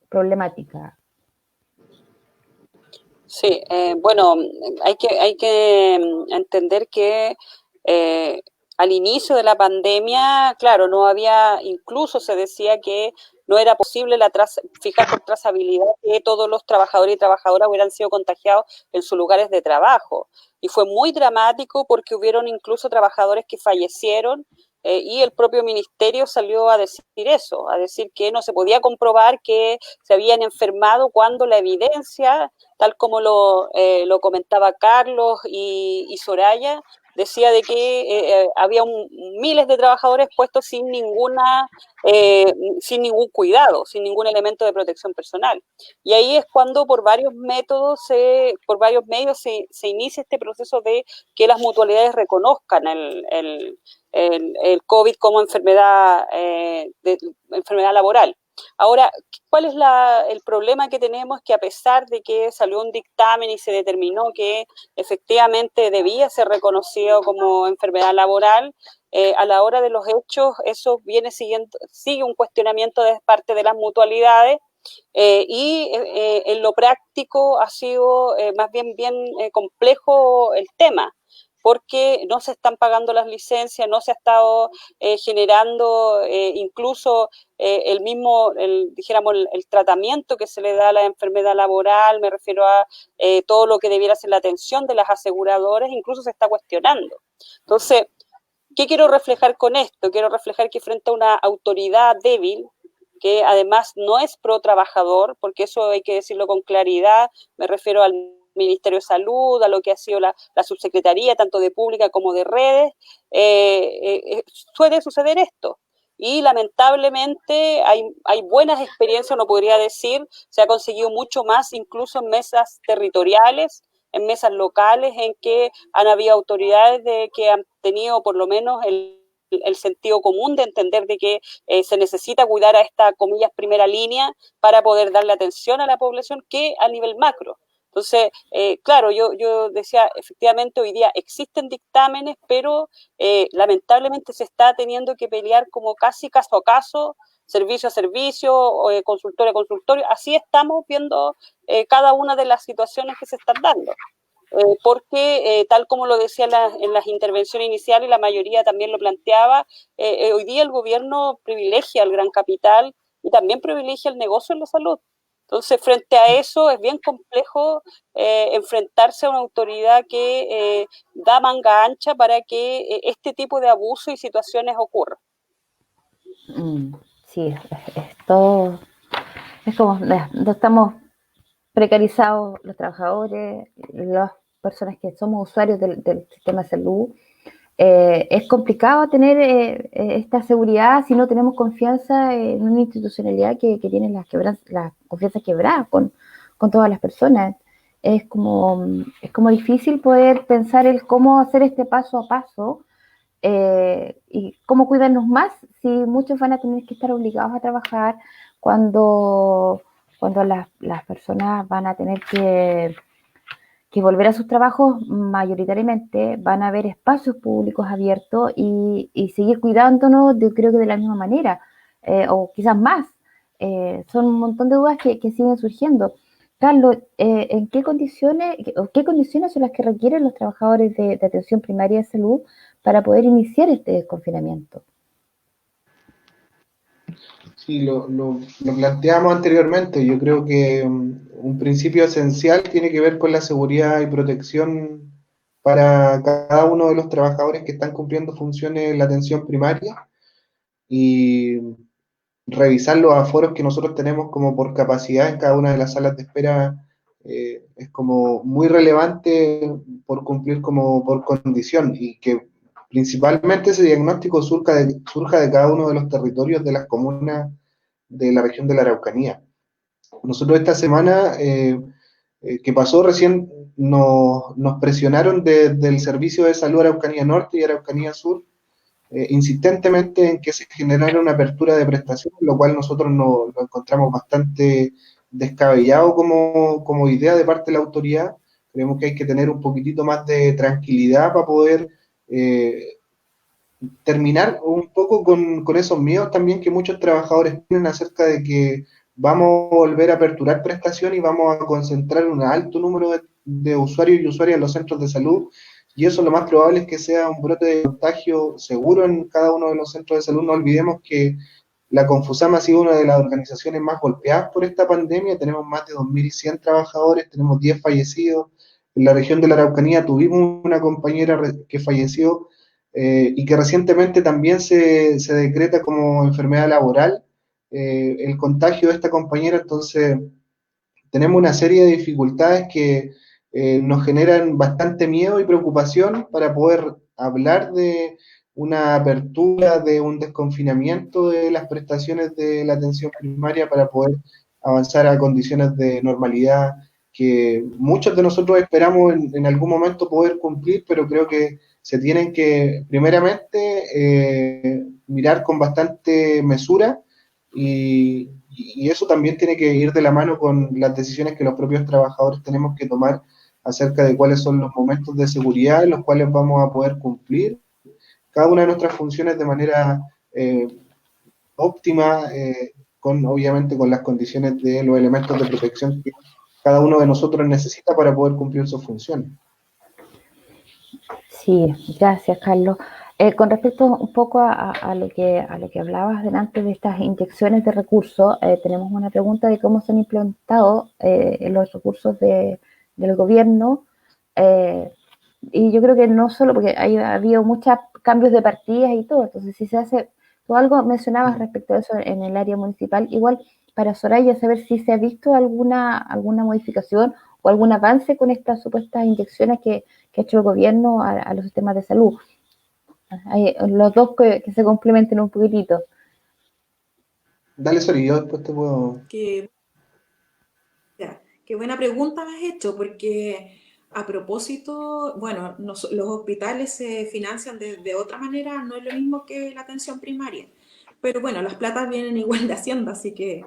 problemática? Sí, bueno, hay que entender que al inicio de la pandemia, claro, no había, incluso se decía que no era posible fijar por trazabilidad que todos los trabajadores y trabajadoras hubieran sido contagiados en sus lugares de trabajo. Y fue muy dramático porque hubieron incluso trabajadores que fallecieron y el propio ministerio salió a decir eso, a decir que no se podía comprobar que se habían enfermado cuando la evidencia, tal como lo comentaba Carlos y Soraya, decía de que había miles de trabajadores puestos sin ningún cuidado, sin ningún elemento de protección personal. Y ahí es cuando por varios medios se inicia este proceso de que las mutualidades reconozcan el COVID como enfermedad laboral. Ahora, ¿cuál es el problema que tenemos? Que a pesar de que salió un dictamen y se determinó que efectivamente debía ser reconocido como enfermedad laboral, a la hora de los hechos eso sigue un cuestionamiento de parte de las mutualidades en lo práctico ha sido más bien complejo el tema, porque no se están pagando las licencias, no se ha estado generando incluso dijéramos, el tratamiento que se le da a la enfermedad laboral, me refiero a todo lo que debiera ser la atención de las aseguradoras, incluso se está cuestionando. Entonces, ¿qué quiero reflejar con esto? Quiero reflejar que frente a una autoridad débil, que además no es pro trabajador, porque eso hay que decirlo con claridad, me refiero al Ministerio de Salud, a lo que ha sido la subsecretaría, tanto de pública como de redes, suele suceder esto. Y lamentablemente hay buenas experiencias, no podría decir, se ha conseguido mucho más, incluso en mesas territoriales, en mesas locales, en que han habido autoridades que han tenido por lo menos el sentido común de entender de que se necesita cuidar a esta, comillas, primera línea para poder darle atención a la población que a nivel macro. Entonces, claro, yo decía, efectivamente hoy día existen dictámenes, pero lamentablemente se está teniendo que pelear como casi caso a caso, servicio a servicio, consultorio a consultorio. Así estamos viendo cada una de las situaciones que se están dando. Porque tal como lo decía en las intervenciones iniciales, la mayoría también lo planteaba, hoy día el gobierno privilegia al gran capital y también privilegia el negocio en la salud. Entonces, frente a eso es bien complejo enfrentarse a una autoridad que da manga ancha para que este tipo de abusos y situaciones ocurran. Sí, es todo, es como, no estamos precarizados los trabajadores, las personas que somos usuarios del sistema de salud. Es complicado tener esta seguridad si no tenemos confianza en una institucionalidad que tiene la confianza quebrada con todas las personas. Es como difícil poder pensar el cómo hacer este paso a paso y cómo cuidarnos más si muchos van a tener que estar obligados a trabajar cuando las personas van a tener que volver a sus trabajos mayoritariamente, van a haber espacios públicos abiertos y seguir cuidándonos, creo que de la misma manera, o quizás más. Son un montón de dudas que siguen surgiendo. Carlos, ¿en qué condiciones son las que requieren los trabajadores de atención primaria de salud para poder iniciar este desconfinamiento? Sí, lo planteamos anteriormente. Yo creo que un principio esencial tiene que ver con la seguridad y protección para cada uno de los trabajadores que están cumpliendo funciones en la atención primaria. Y revisar los aforos que nosotros tenemos como por capacidad en cada una de las salas de espera es como muy relevante por cumplir como por condición y que principalmente ese diagnóstico surja de cada uno de los territorios de las comunas de la región de la Araucanía. Nosotros esta semana que pasó recién nos presionaron desde el Servicio de Salud Araucanía Norte y Araucanía Sur insistentemente en que se generara una apertura de prestaciones, lo cual nosotros lo encontramos bastante descabellado como idea de parte de la autoridad. Creemos que hay que tener un poquitito más de tranquilidad para poder terminar un poco con esos miedos también que muchos trabajadores tienen acerca de que vamos a volver a aperturar prestación y vamos a concentrar un alto número de usuarios y usuarias en los centros de salud, y eso lo más probable es que sea un brote de contagio seguro en cada uno de los centros de salud. No olvidemos que la Confusam ha sido una de las organizaciones más golpeadas por esta pandemia, tenemos más de 2.100 trabajadores, tenemos 10 fallecidos, en la región de la Araucanía tuvimos una compañera que falleció y que recientemente también se decreta como enfermedad laboral el contagio de esta compañera. Entonces tenemos una serie de dificultades que nos generan bastante miedo y preocupación para poder hablar de una apertura, de un desconfinamiento de las prestaciones de la atención primaria para poder avanzar a condiciones de normalidad que muchos de nosotros esperamos en algún momento poder cumplir, pero creo que se tienen que primeramente mirar con bastante mesura y eso también tiene que ir de la mano con las decisiones que los propios trabajadores tenemos que tomar acerca de cuáles son los momentos de seguridad en los cuales vamos a poder cumplir cada una de nuestras funciones de manera óptima, obviamente con las condiciones de los elementos de protección que cada uno de nosotros necesita para poder cumplir sus funciones. Sí, gracias, Carlos. Con respecto un poco a lo que hablabas delante de estas inyecciones de recursos, tenemos una pregunta de cómo se han implementado los recursos del gobierno, y yo creo que no solo porque ha habido muchos cambios de partidas y todo, entonces si se hace, tú algo mencionabas respecto a eso en el área municipal, igual para Soraya saber si se ha visto alguna modificación o algún avance con estas supuestas inyecciones que ha hecho el gobierno a los sistemas de salud. Hay los dos que se complementen un poquitito. Dale, Sori, yo después te puedo... Qué buena pregunta me has hecho, porque a propósito, bueno, los hospitales se financian de otra manera, no es lo mismo que la atención primaria, pero bueno, las platas vienen igual de Hacienda, así que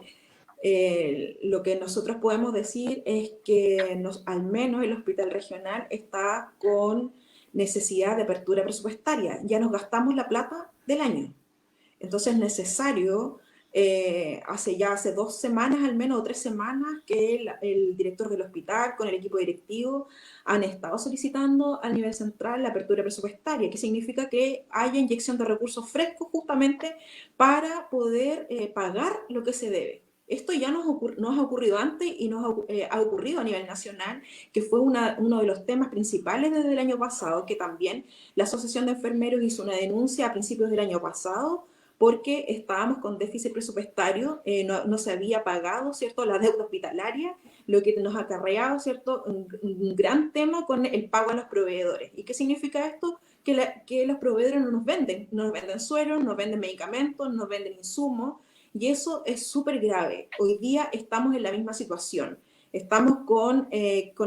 lo que nosotros podemos decir es que al menos el hospital regional está con necesidad de apertura presupuestaria. Ya nos gastamos la plata del año. Entonces es necesario, hace 2 semanas al menos, o 3 semanas, que el director del hospital con el equipo directivo han estado solicitando a nivel central la apertura presupuestaria, que significa que haya inyección de recursos frescos justamente para poder pagar lo que se debe. Esto ya nos ha ocurrido antes y nos ha ocurrido a nivel nacional, que fue uno de los temas principales desde el año pasado, que también la Asociación de Enfermeros hizo una denuncia a principios del año pasado porque estábamos con déficit presupuestario, no se había pagado, ¿cierto?, la deuda hospitalaria, lo que nos ha acarreado, ¿cierto?, un gran tema con el pago a los proveedores. ¿Y qué significa esto? Que los proveedores no nos venden sueros, nos venden medicamentos, nos venden insumos, y eso es súper grave. Hoy día estamos en la misma situación. Estamos con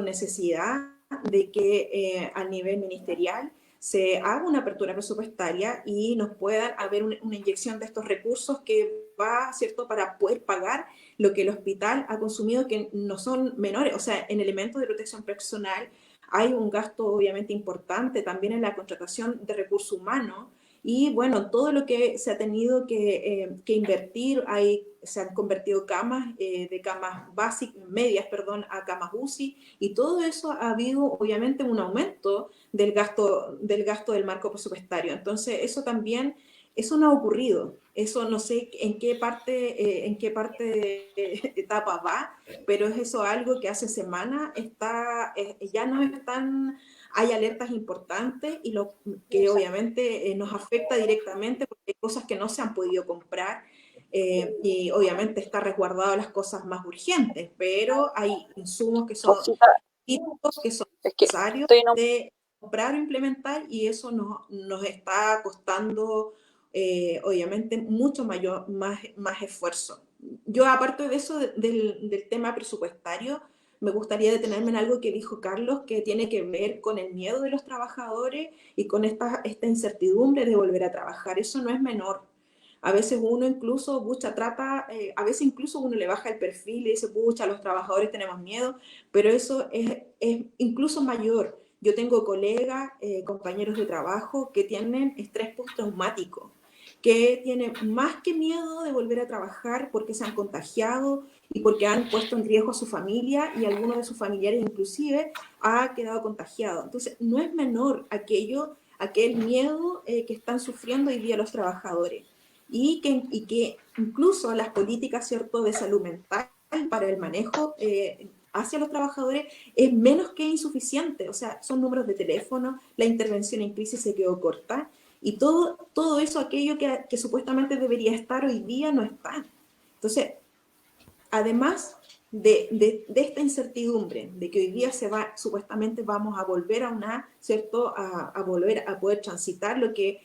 necesidad de que a nivel ministerial se haga una apertura presupuestaria y nos pueda haber una inyección de estos recursos que va, ¿cierto?, para poder pagar lo que el hospital ha consumido, que no son menores. O sea, en elementos de protección personal hay un gasto obviamente importante, también en la contratación de recursos humanos, y bueno, todo lo que se ha tenido que invertir, se han convertido camas, de camas medias, a camas UCI, y todo eso ha habido obviamente un aumento del gasto del marco presupuestario. Entonces, eso no ha ocurrido. Eso no sé en qué parte de etapa va, pero es eso algo que hace semanas ya no están... Hay alertas importantes y lo que obviamente nos afecta directamente porque hay cosas que no se han podido comprar. y obviamente está resguardado las cosas más urgentes, pero hay insumos que son Rosita, críticos, que son es que necesarios estoy en un... de comprar o implementar, y eso nos está costando obviamente mucho más esfuerzo. Yo, aparte de eso, del tema presupuestario, me gustaría detenerme en algo que dijo Carlos, que tiene que ver con el miedo de los trabajadores y con esta incertidumbre de volver a trabajar. Eso no es menor. A veces uno incluso, pucha, a veces incluso uno le baja el perfil y dice, pucha, los trabajadores tenemos miedo, pero eso es incluso mayor. Yo tengo colegas, compañeros de trabajo que tienen estrés postraumático, que tienen más que miedo de volver a trabajar porque se han contagiado y porque han puesto en riesgo a su familia, y alguno de sus familiares inclusive ha quedado contagiado. Entonces, no es menor aquel miedo que están sufriendo hoy día los trabajadores. Y que incluso las políticas, ¿cierto?, de salud mental para el manejo hacia los trabajadores es menos que insuficiente. O sea, son números de teléfono, la intervención en crisis se quedó corta, y todo eso, aquello que supuestamente debería estar hoy día, no está. Entonces, además de esta incertidumbre, de que hoy día supuestamente vamos a volver ¿cierto?, a volver a poder transitar lo que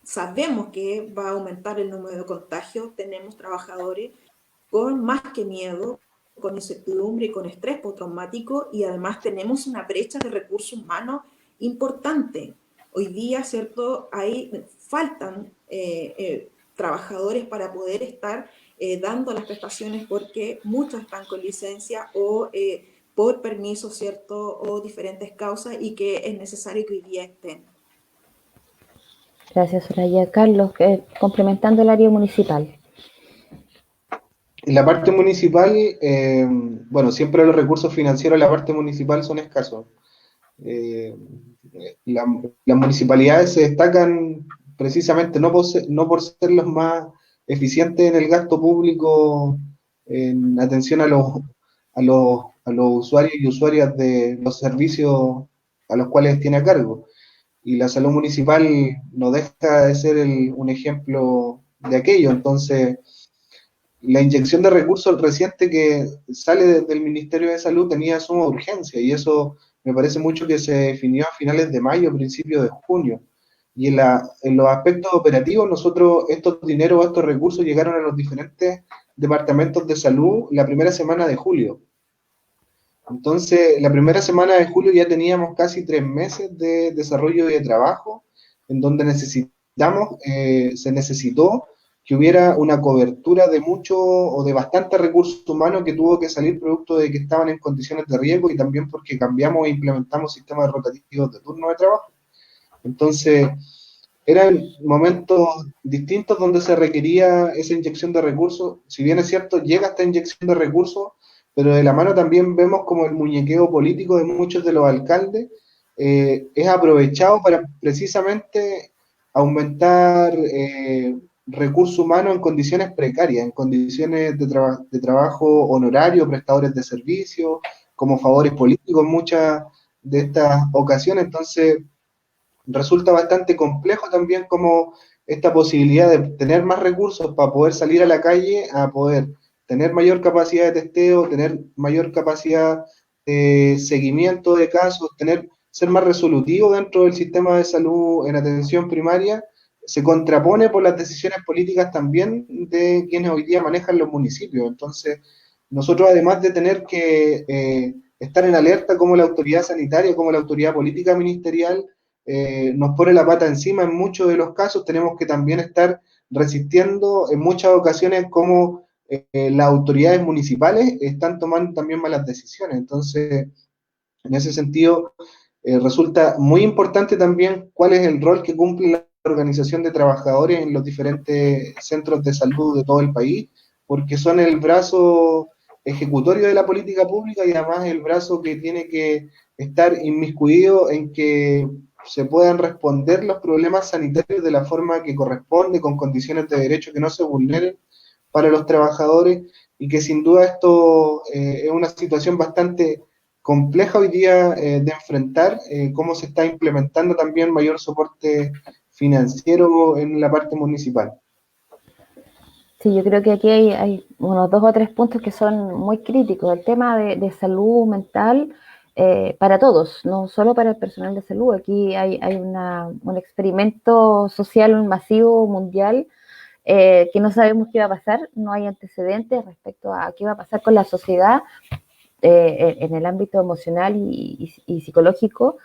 sabemos que va a aumentar el número de contagios, tenemos trabajadores con más que miedo, con incertidumbre y con estrés postraumático, y además tenemos una brecha de recursos humanos importante. Hoy día, ¿cierto?, faltan trabajadores para poder estar dando las prestaciones, porque muchos están con licencia o por permiso, ¿cierto?, o diferentes causas, y que es necesario que hoy día estén. Gracias, Soraya. Carlos, complementando el área municipal. En la parte municipal, bueno, siempre los recursos financieros en la parte municipal son escasos. Las municipalidades se destacan precisamente no por ser los más eficientes en el gasto público en atención a los usuarios y usuarias de los servicios a los cuales tiene a cargo. Y la salud municipal no deja de ser un ejemplo de aquello. Entonces, la inyección de recursos reciente que sale desde el Ministerio de Salud tenía suma urgencia, y eso me parece mucho que se definió a finales de mayo, principios de junio. Y en los aspectos operativos, estos dineros, estos recursos llegaron a los diferentes departamentos de salud la primera semana de julio. Entonces, la primera semana de julio ya teníamos casi 3 meses de desarrollo de trabajo, en donde se necesitó que hubiera una cobertura de mucho o de bastante recursos humanos que tuvo que salir producto de que estaban en condiciones de riesgo, y también porque cambiamos e implementamos sistemas rotativos de turno de trabajo. Entonces, eran momentos distintos donde se requería esa inyección de recursos. Si bien es cierto, llega esta inyección de recursos, pero de la mano también vemos como el muñequeo político de muchos de los alcaldes es aprovechado para precisamente aumentar recursos humanos en condiciones precarias, en condiciones de trabajo honorario, prestadores de servicios, como favores políticos en muchas de estas ocasiones. Entonces, resulta bastante complejo también como esta posibilidad de tener más recursos para poder salir a la calle, a poder tener mayor capacidad de testeo, tener mayor capacidad de seguimiento de casos, ser más resolutivo dentro del sistema de salud en atención primaria, se contrapone por las decisiones políticas también de quienes hoy día manejan los municipios. Entonces, nosotros, además de tener que estar en alerta como la autoridad sanitaria, como la autoridad política ministerial, nos pone la pata encima en muchos de los casos, tenemos que también estar resistiendo en muchas ocasiones como las autoridades municipales están tomando también malas decisiones. Entonces, en ese sentido, resulta muy importante también cuál es el rol que cumple la organización de trabajadores en los diferentes centros de salud de todo el país, porque son el brazo ejecutorio de la política pública, y además el brazo que tiene que estar inmiscuido en que se puedan responder los problemas sanitarios de la forma que corresponde, con condiciones de derecho que no se vulneren para los trabajadores, y que sin duda esto es una situación bastante compleja hoy día de enfrentar, cómo se está implementando también mayor soporte financiero en la parte municipal. Sí, yo creo que aquí hay unos 2 o 3 puntos que son muy críticos. El tema de salud mental para todos, no solo para el personal de salud. Aquí hay un experimento social masivo mundial que no sabemos qué va a pasar, no hay antecedentes respecto a qué va a pasar con la sociedad en el ámbito emocional y psicológico,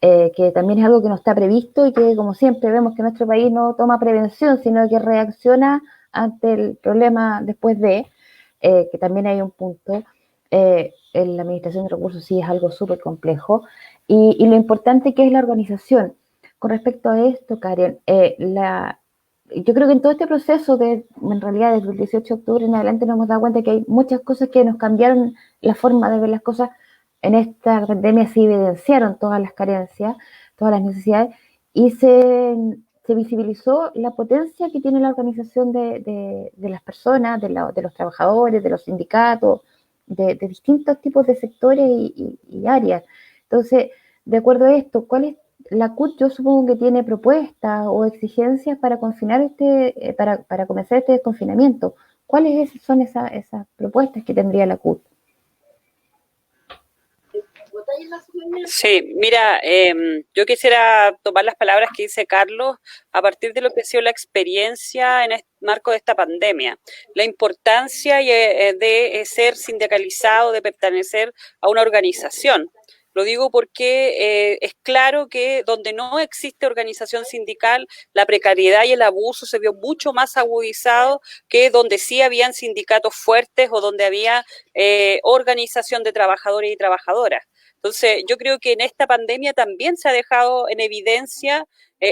que también es algo que no está previsto y que, como siempre, vemos que nuestro país no toma prevención, sino que reacciona ante el problema después de, que también hay un punto. En la administración de recursos sí es algo súper complejo. Y lo importante que es la organización. Con respecto a esto, Karen, yo creo que en todo este proceso, en realidad desde el 18 de octubre en adelante, nos hemos dado cuenta que hay muchas cosas que nos cambiaron la forma de ver las cosas. En esta pandemia se evidenciaron todas las carencias, todas las necesidades, y se visibilizó la potencia que tiene la organización de las personas, de los trabajadores, de los sindicatos, de distintos tipos de sectores y áreas. Entonces, de acuerdo a esto, ¿cuál es la CUT? Yo supongo que tiene propuestas o exigencias para confinar para comenzar este desconfinamiento. ¿Cuáles son esas propuestas que tendría la CUT? Sí, mira, yo quisiera tomar las palabras que dice Carlos a partir de lo que ha sido la experiencia en el marco de esta pandemia, la importancia de ser sindicalizado, de pertenecer a una organización. Lo digo porque es claro que donde no existe organización sindical, la precariedad y el abuso se vio mucho más agudizado que donde sí habían sindicatos fuertes o donde había organización de trabajadores y trabajadoras. Entonces, yo creo que en esta pandemia también se ha dejado en evidencia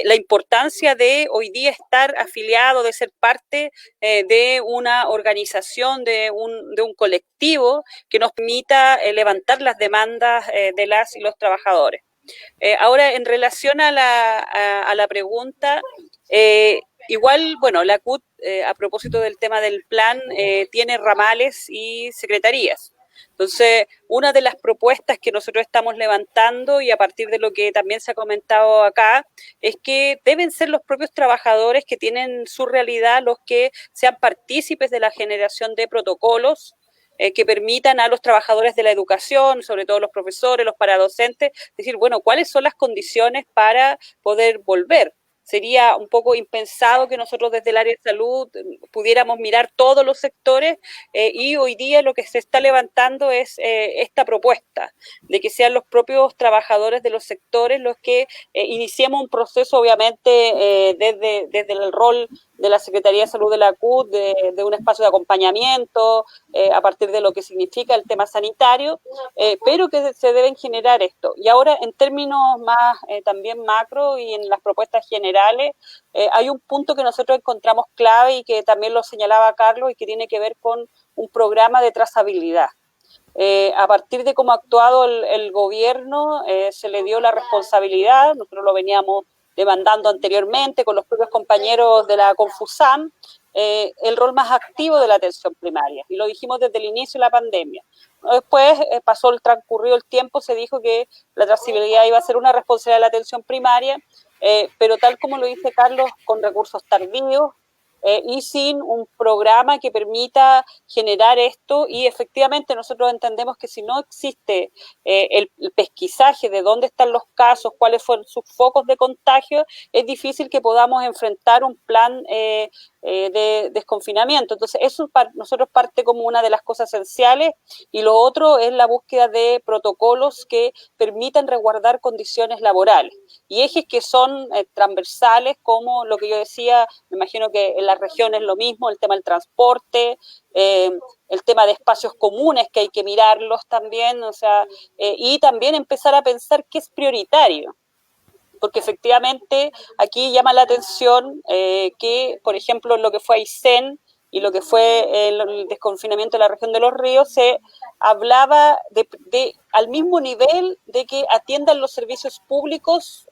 la importancia de hoy día estar afiliado, de ser parte de una organización, de un colectivo que nos permita levantar las demandas de las y los trabajadores. Ahora, en relación a la pregunta, igual, bueno, la CUT, a propósito del tema del plan, tiene ramales y secretarías. Entonces, una de las propuestas que nosotros estamos levantando y a partir de lo que también se ha comentado acá, es que deben ser los propios trabajadores que tienen su realidad los que sean partícipes de la generación de protocolos que permitan a los trabajadores de la educación, sobre todo los profesores, los paradocentes, decir, bueno, ¿cuáles son las condiciones para poder volver? Sería un poco impensado que nosotros desde el área de salud pudiéramos mirar todos los sectores y hoy día lo que se está levantando es esta propuesta de que sean los propios trabajadores de los sectores los que iniciemos un proceso, obviamente, desde el rol de la Secretaría de Salud de la CUT, de un espacio de acompañamiento, a partir de lo que significa el tema sanitario, pero que se deben generar esto. Y ahora, en términos más también macro y en las propuestas generales, hay un punto que nosotros encontramos clave y que también lo señalaba Carlos y que tiene que ver con un programa de trazabilidad. A partir de cómo ha actuado el gobierno, se le dio la responsabilidad, nosotros lo veníamos demandando anteriormente con los propios compañeros de la Confusam, el rol más activo de la atención primaria, y lo dijimos desde el inicio de la pandemia. Después pasó el transcurrido el tiempo, se dijo que la trazabilidad iba a ser una responsabilidad de la atención primaria, pero tal como lo dice Carlos, con recursos tardíos, y sin un programa que permita generar esto, y efectivamente nosotros entendemos que si no existe el pesquisaje de dónde están los casos, cuáles fueron sus focos de contagio, es difícil que podamos enfrentar un plan de desconfinamiento. Entonces eso para nosotros parte como una de las cosas esenciales, y lo otro es la búsqueda de protocolos que permitan resguardar condiciones laborales y ejes que son transversales, como lo que yo decía, me imagino que en las regiones lo mismo, el tema del transporte, el tema de espacios comunes que hay que mirarlos también, o sea, y también empezar a pensar qué es prioritario. Porque efectivamente aquí llama la atención que, por ejemplo, lo que fue Aysén y lo que fue el desconfinamiento de la región de los ríos, se hablaba al mismo nivel de que atiendan los servicios públicos,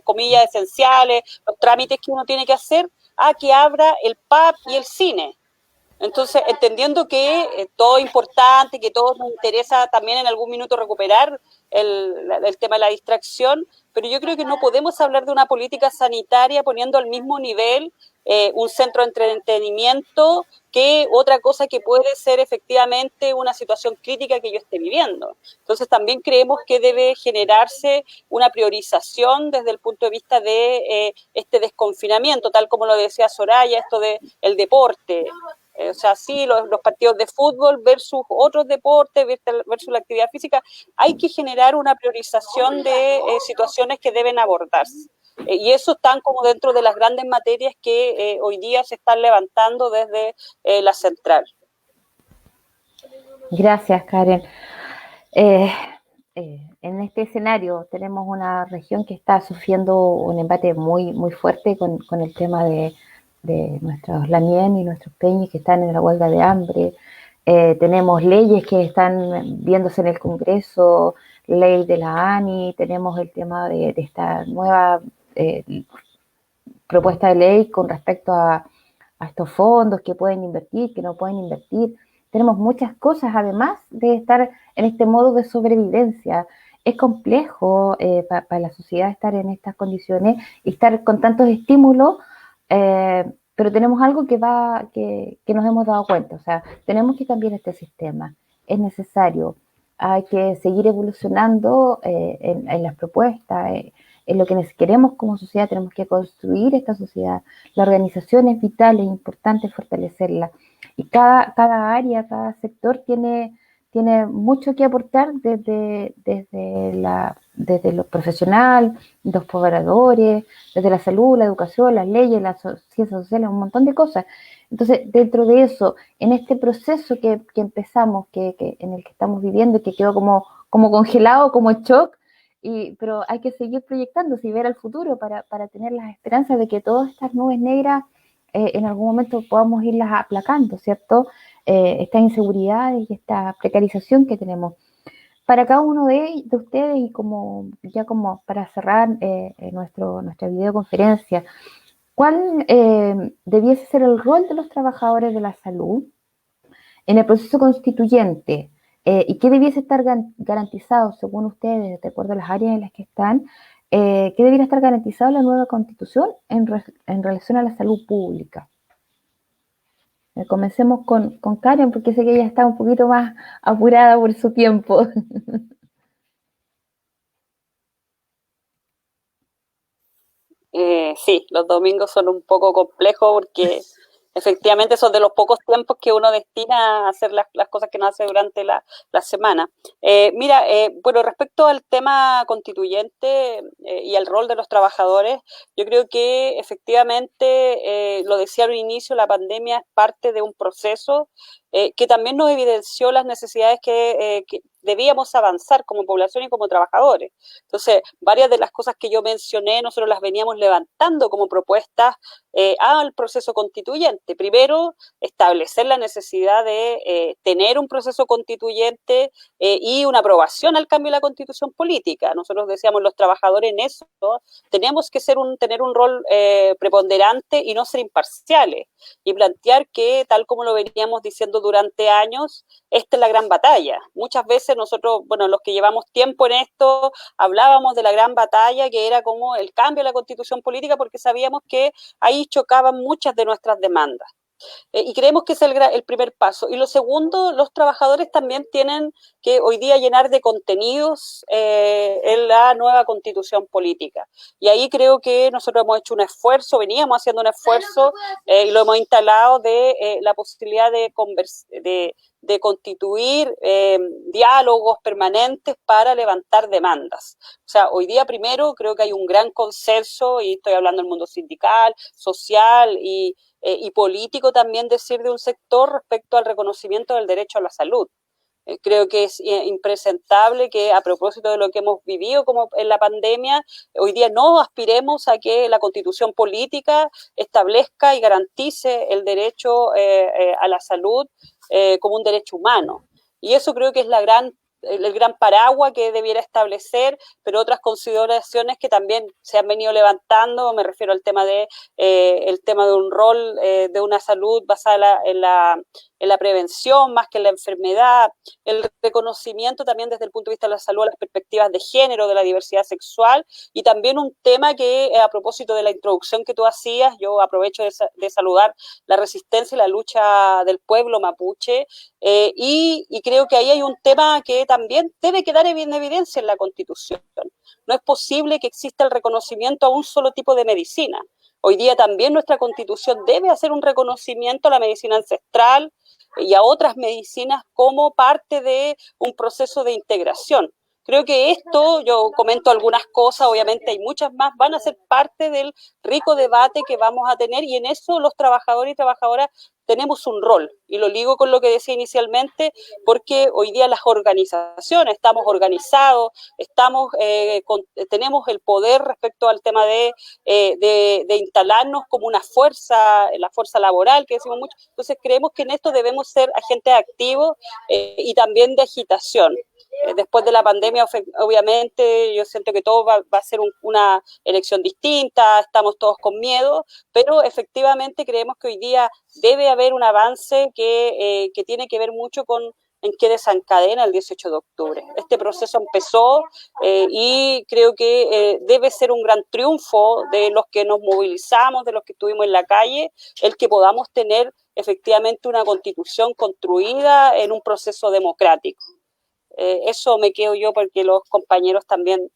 comillas esenciales, los trámites que uno tiene que hacer, a que abra el pub y el cine. Entonces, entendiendo que todo es importante, que todos nos interesa también en algún minuto recuperar el tema de la distracción, pero yo creo que no podemos hablar de una política sanitaria poniendo al mismo nivel un centro de entretenimiento que otra cosa que puede ser efectivamente una situación crítica que yo esté viviendo. Entonces también creemos que debe generarse una priorización desde el punto de vista de este desconfinamiento, tal como lo decía Soraya, esto de el deporte. O sea, sí, los partidos de fútbol versus otros deportes, versus la actividad física, hay que generar una priorización de situaciones que deben abordarse. Y eso están como dentro de las grandes materias que hoy día se están levantando desde la central. Gracias, Karen. En este escenario tenemos una región que está sufriendo un embate muy, muy fuerte con el tema de nuestros lamien y nuestros peñis que están en la huelga de hambre. Tenemos leyes que están viéndose en el Congreso, ley de la ANI, tenemos el tema de esta nueva propuesta de ley con respecto a estos fondos que pueden invertir, que no pueden invertir. Tenemos muchas cosas, además de estar en este modo de sobrevivencia. Es complejo para la sociedad estar en estas condiciones y estar con tantos estímulos, pero tenemos algo que nos hemos dado cuenta. O sea, tenemos que cambiar este sistema. Es necesario. Hay que seguir evolucionando en las propuestas, en lo que queremos como sociedad. Tenemos que construir esta sociedad. La organización es vital, es importante fortalecerla. Y cada área, cada sector tiene mucho que aportar desde lo profesional, los pobladores, desde la salud, la educación, las leyes, las ciencias sociales, un montón de cosas. Entonces, dentro de eso, en este proceso que empezamos, en el que estamos viviendo, que quedó como congelado, como shock, pero hay que seguir proyectándose y ver al futuro para tener las esperanzas de que todas estas nubes negras en algún momento podamos irlas aplacando, ¿cierto? Estas inseguridades y esta precarización que tenemos. Para cada uno de ustedes, y como para cerrar nuestra videoconferencia, ¿cuál debiese ser el rol de los trabajadores de la salud en el proceso constituyente? ¿Y qué debiese estar garantizado, según ustedes, de acuerdo a las áreas en las que están? ¿Qué debiera estar garantizado en la nueva Constitución en relación a la salud pública? Comencemos con Karen, porque sé que ella está un poquito más apurada por su tiempo. Sí, los domingos son un poco complejos porque efectivamente son de los pocos tiempos que uno destina a hacer las cosas que no hace durante la semana. Bueno, respecto al tema constituyente y al rol de los trabajadores, yo creo que efectivamente, lo decía al inicio, la pandemia es parte de un proceso que también nos evidenció las necesidades que debíamos avanzar como población y como trabajadores. Entonces, varias de las cosas que yo mencioné, nosotros las veníamos levantando como propuestas al proceso constituyente. Primero, establecer la necesidad de tener un proceso constituyente y una aprobación al cambio de la constitución política. Nosotros decíamos, los trabajadores en eso tenemos que tener un rol preponderante y no ser imparciales, y plantear que, tal como lo veníamos diciendo durante años, esta es la gran batalla. Muchas veces nosotros, bueno, los que llevamos tiempo en esto, hablábamos de la gran batalla que era como el cambio de la constitución política, porque sabíamos que ahí chocaban muchas de nuestras demandas. Y creemos que es el primer paso. Y lo segundo, los trabajadores también tienen que hoy día llenar de contenidos en la nueva constitución política. Y ahí creo que nosotros hemos hecho un esfuerzo, veníamos haciendo un esfuerzo y lo hemos instalado de la posibilidad de constituir diálogos permanentes para levantar demandas. O sea, hoy día primero creo que hay un gran consenso, y estoy hablando del mundo sindical, social y político también, decir, de un sector respecto al reconocimiento del derecho a la salud. Creo que es impresentable que, a propósito de lo que hemos vivido como en la pandemia, hoy día no aspiremos a que la constitución política establezca y garantice el derecho a la salud como un derecho humano. Y eso creo que es el gran paraguas que debiera establecer, pero otras consideraciones que también se han venido levantando, me refiero al tema de un rol de una salud basada en la prevención más que en la enfermedad, el reconocimiento también desde el punto de vista de la salud a las perspectivas de género, de la diversidad sexual, y también un tema que a propósito de la introducción que tú hacías, yo aprovecho de saludar la resistencia y la lucha del pueblo mapuche, y creo que ahí hay un tema que también debe quedar en evidencia en la Constitución. No es posible que exista el reconocimiento a un solo tipo de medicina. Hoy día también nuestra Constitución debe hacer un reconocimiento a la medicina ancestral y a otras medicinas como parte de un proceso de integración. Creo que esto, yo comento algunas cosas, obviamente hay muchas más, van a ser parte del rico debate que vamos a tener, y en eso los trabajadores y trabajadoras tenemos un rol, y lo ligo con lo que decía inicialmente, porque hoy día las organizaciones estamos organizados, tenemos el poder respecto al tema de instalarnos como una fuerza, la fuerza laboral que decimos mucho. Entonces creemos que en esto debemos ser agentes activos y también de agitación. Después de la pandemia, obviamente, yo siento que todo va a ser una elección distinta, estamos todos con miedo, pero efectivamente creemos que hoy día debe haber un avance que tiene que ver mucho con en qué desencadena el 18 de octubre. Este proceso empezó y creo que debe ser un gran triunfo de los que nos movilizamos, de los que estuvimos en la calle, el que podamos tener efectivamente una constitución construida en un proceso democrático. Eso me quedo yo, porque los compañeros también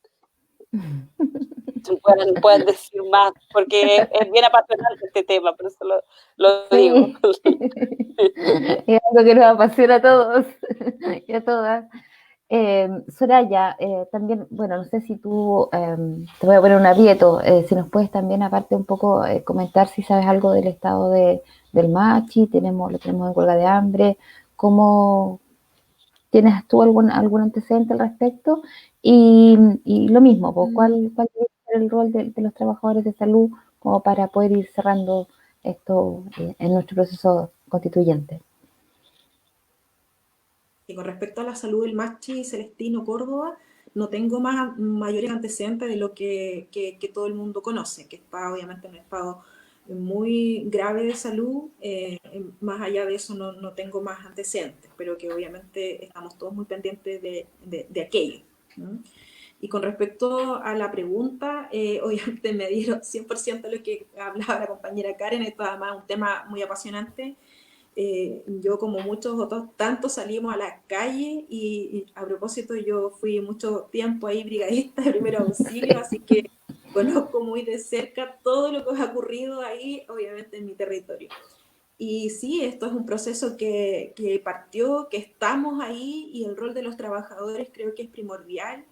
puedan decir más, porque es bien apasionante este tema, por eso lo digo. Es algo que nos apasiona a todos y a todas. Soraya, también, bueno, no sé si tú, te voy a poner un aprieto, si nos puedes también aparte un poco comentar si sabes algo del estado del Machi, lo tenemos en huelga de hambre, ¿cómo tienes tú algún antecedente al respecto? Y lo mismo, pues, ¿cuál debe ser el rol de los trabajadores de salud como para poder ir cerrando esto en nuestro proceso constituyente? Y con respecto a la salud del Machi Celestino Córdoba, no tengo mayores antecedentes de lo que todo el mundo conoce, que está obviamente en un estado muy grave de salud. Más allá de eso no tengo más antecedentes, pero que obviamente estamos todos muy pendientes de aquello, ¿no? Y con respecto a la pregunta, obviamente me dieron 100% lo que hablaba la compañera Karen. Esto además es un tema muy apasionante. Yo, como muchos otros, tanto salimos a la calle, y a propósito yo fui mucho tiempo ahí brigadista de primer auxilio, así que conozco muy de cerca todo lo que ha ocurrido ahí, obviamente en mi territorio. Y sí, esto es un proceso que partió, que estamos ahí, y el rol de los trabajadores creo que es primordial.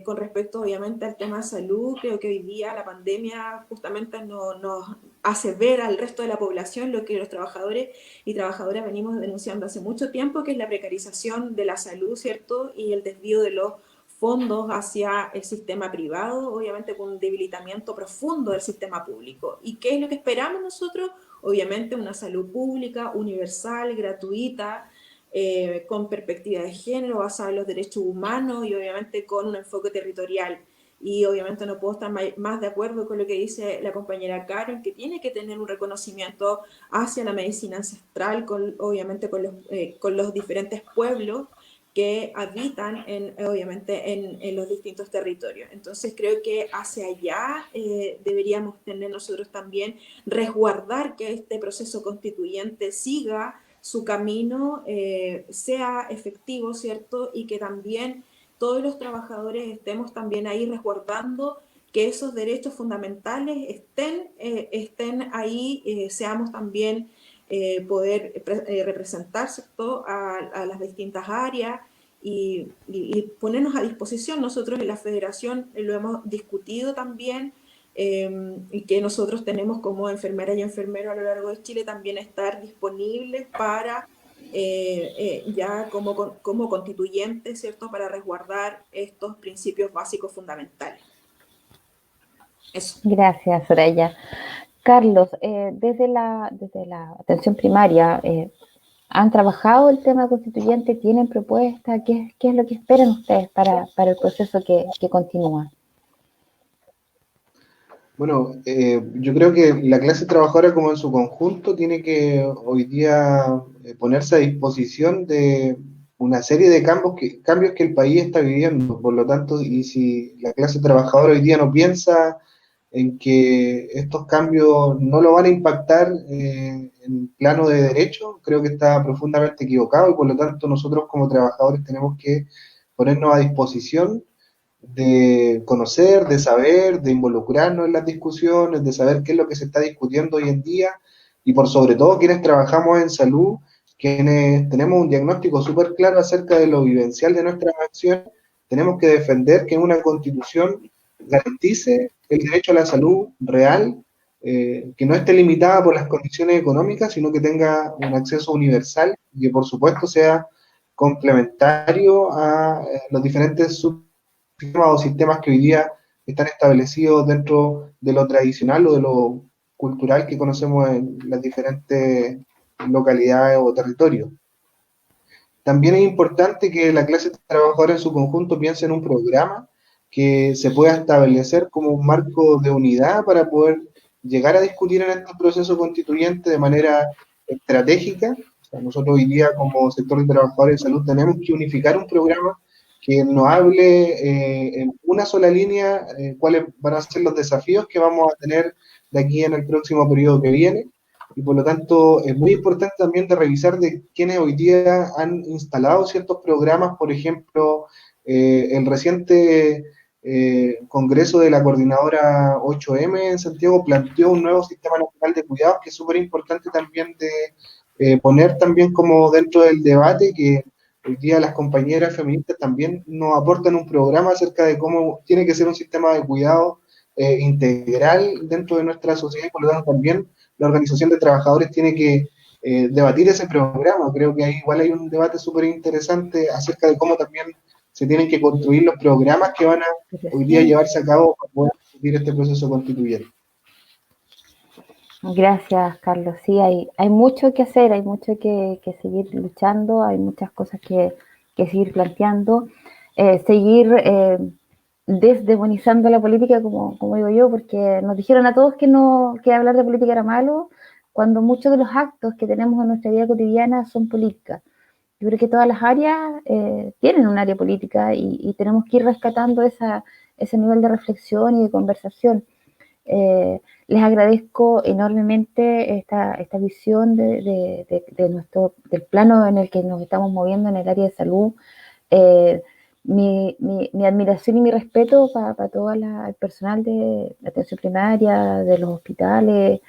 Con respecto obviamente al tema de salud, creo que hoy día la pandemia justamente nos hace ver al resto de la población lo que los trabajadores y trabajadoras venimos denunciando hace mucho tiempo, que es la precarización de la salud, ¿cierto? Y el desvío de los fondos hacia el sistema privado, obviamente con un debilitamiento profundo del sistema público. ¿Y qué es lo que esperamos nosotros? Obviamente una salud pública, universal, gratuita, con perspectiva de género, basada en los derechos humanos, y obviamente con un enfoque territorial. Y obviamente no puedo estar más de acuerdo con lo que dice la compañera Karen, que tiene que tener un reconocimiento hacia la medicina ancestral, obviamente con los diferentes pueblos que habitan obviamente en los distintos territorios. Entonces creo que hacia allá deberíamos tener nosotros también resguardar que este proceso constituyente siga su camino, sea efectivo, ¿cierto? Y que también todos los trabajadores estemos también ahí resguardando que esos derechos fundamentales estén ahí, seamos también poder representar, ¿cierto? A las distintas áreas, y ponernos a disposición. Nosotros en la federación lo hemos discutido también, y que nosotros tenemos como enfermeras y enfermeros a lo largo de Chile también estar disponibles para ya como constituyentes, ¿cierto? Para resguardar estos principios básicos fundamentales. Eso. Gracias, Soraya. Carlos, desde la atención primaria, ¿han trabajado el tema constituyente? ¿Tienen propuestas? ¿Qué es lo que esperan ustedes para el proceso que continúa? Bueno, yo creo que la clase trabajadora como en su conjunto tiene que hoy día ponerse a disposición de una serie de cambios que el país está viviendo. Por lo tanto, y si la clase trabajadora hoy día no piensa en que estos cambios no lo van a impactar en plano de derecho, creo que está profundamente equivocado y por lo tanto nosotros como trabajadores tenemos que ponernos a disposición de conocer, de saber, de involucrarnos en las discusiones, de saber qué es lo que se está discutiendo hoy en día y por sobre todo quienes trabajamos en salud, quienes tenemos un diagnóstico súper claro acerca de lo vivencial de nuestras acciones, tenemos que defender que una constitución garantice el derecho a la salud real, que no esté limitada por las condiciones económicas, sino que tenga un acceso universal y que por supuesto sea complementario a los diferentes o sistemas que hoy día están establecidos dentro de lo tradicional o de lo cultural que conocemos en las diferentes localidades o territorios. También es importante que la clase trabajadora en su conjunto piense en un programa que se pueda establecer como un marco de unidad para poder llegar a discutir en este proceso constituyente de manera estratégica. O sea, nosotros hoy día como sector de trabajadores de salud tenemos que unificar un programa que nos hable en una sola línea cuáles van a ser los desafíos que vamos a tener de aquí en el próximo periodo que viene y por lo tanto es muy importante también de revisar de quienes hoy día han instalado ciertos programas, por ejemplo, el reciente Congreso de la Coordinadora 8M en Santiago planteó un nuevo sistema nacional de cuidados que es súper importante también de poner también como dentro del debate que hoy día las compañeras feministas también nos aportan un programa acerca de cómo tiene que ser un sistema de cuidado integral dentro de nuestra sociedad y por lo tanto también la organización de trabajadores tiene que debatir ese programa. Creo que ahí igual hay un debate súper interesante acerca de cómo también se tienen que construir los programas que van a hoy día llevarse a cabo para poder discutir este proceso constituyente. Gracias, Carlos. Sí, hay mucho que hacer, hay mucho que seguir luchando, hay muchas cosas que seguir planteando, seguir desdemonizando la política, como digo yo, porque nos dijeron a todos que hablar de política era malo, cuando muchos de los actos que tenemos en nuestra vida cotidiana son políticas. Yo creo que todas las áreas tienen un área política y tenemos que ir rescatando ese nivel de reflexión y de conversación. Les agradezco enormemente esta visión del plano en el que nos estamos moviendo en el área de salud. Mi admiración y mi respeto para todo el personal de la atención primaria, de los hospitales,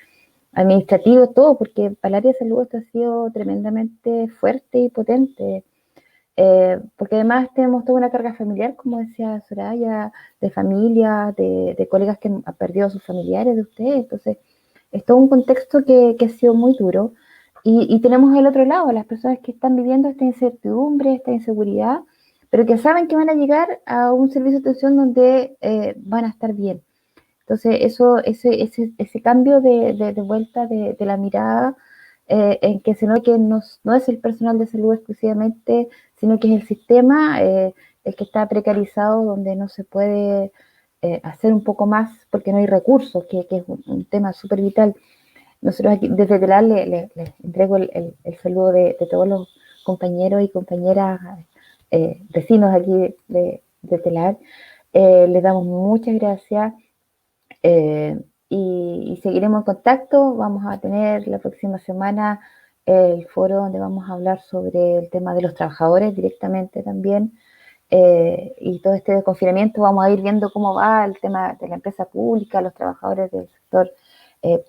administrativos, todo, porque para el área de salud esto ha sido tremendamente fuerte y potente. Porque además tenemos toda una carga familiar, como decía Soraya, de familia, de colegas que han perdido a sus familiares de ustedes. Entonces, es todo un contexto que ha sido muy duro. Y tenemos el otro lado, las personas que están viviendo esta incertidumbre, esta inseguridad, pero que saben que van a llegar a un servicio de atención donde van a estar bien. Entonces, ese cambio de vuelta de la mirada, en que se nota que no es el personal de salud exclusivamente, sino que es el sistema el que está precarizado, donde no se puede hacer un poco más porque no hay recursos, que es un tema súper vital. Nosotros aquí desde TELAR les entrego el saludo de todos los compañeros y compañeras vecinos aquí de TELAR. Les damos muchas gracias. Y seguiremos en contacto. Vamos a tener la próxima semana el foro donde vamos a hablar sobre el tema de los trabajadores directamente también. Y todo este desconfinamiento vamos a ir viendo cómo va el tema de la empresa pública, los trabajadores del sector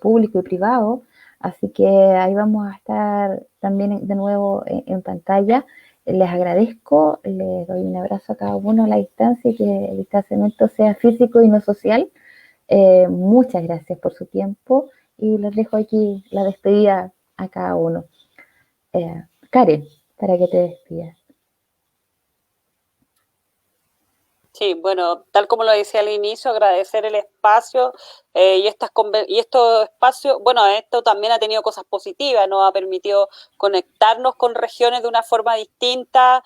público y privado. Así que ahí vamos a estar también de nuevo en pantalla. Les agradezco, les doy un abrazo a cada uno a la distancia y que el distanciamiento sea físico y no social. Muchas gracias por su tiempo y les dejo aquí la despedida a cada uno. Karen, para que te despidas. Sí, bueno, tal como lo decía al inicio, agradecer el espacio y estos espacios, bueno, esto también ha tenido cosas positivas, nos ha permitido conectarnos con regiones de una forma distinta,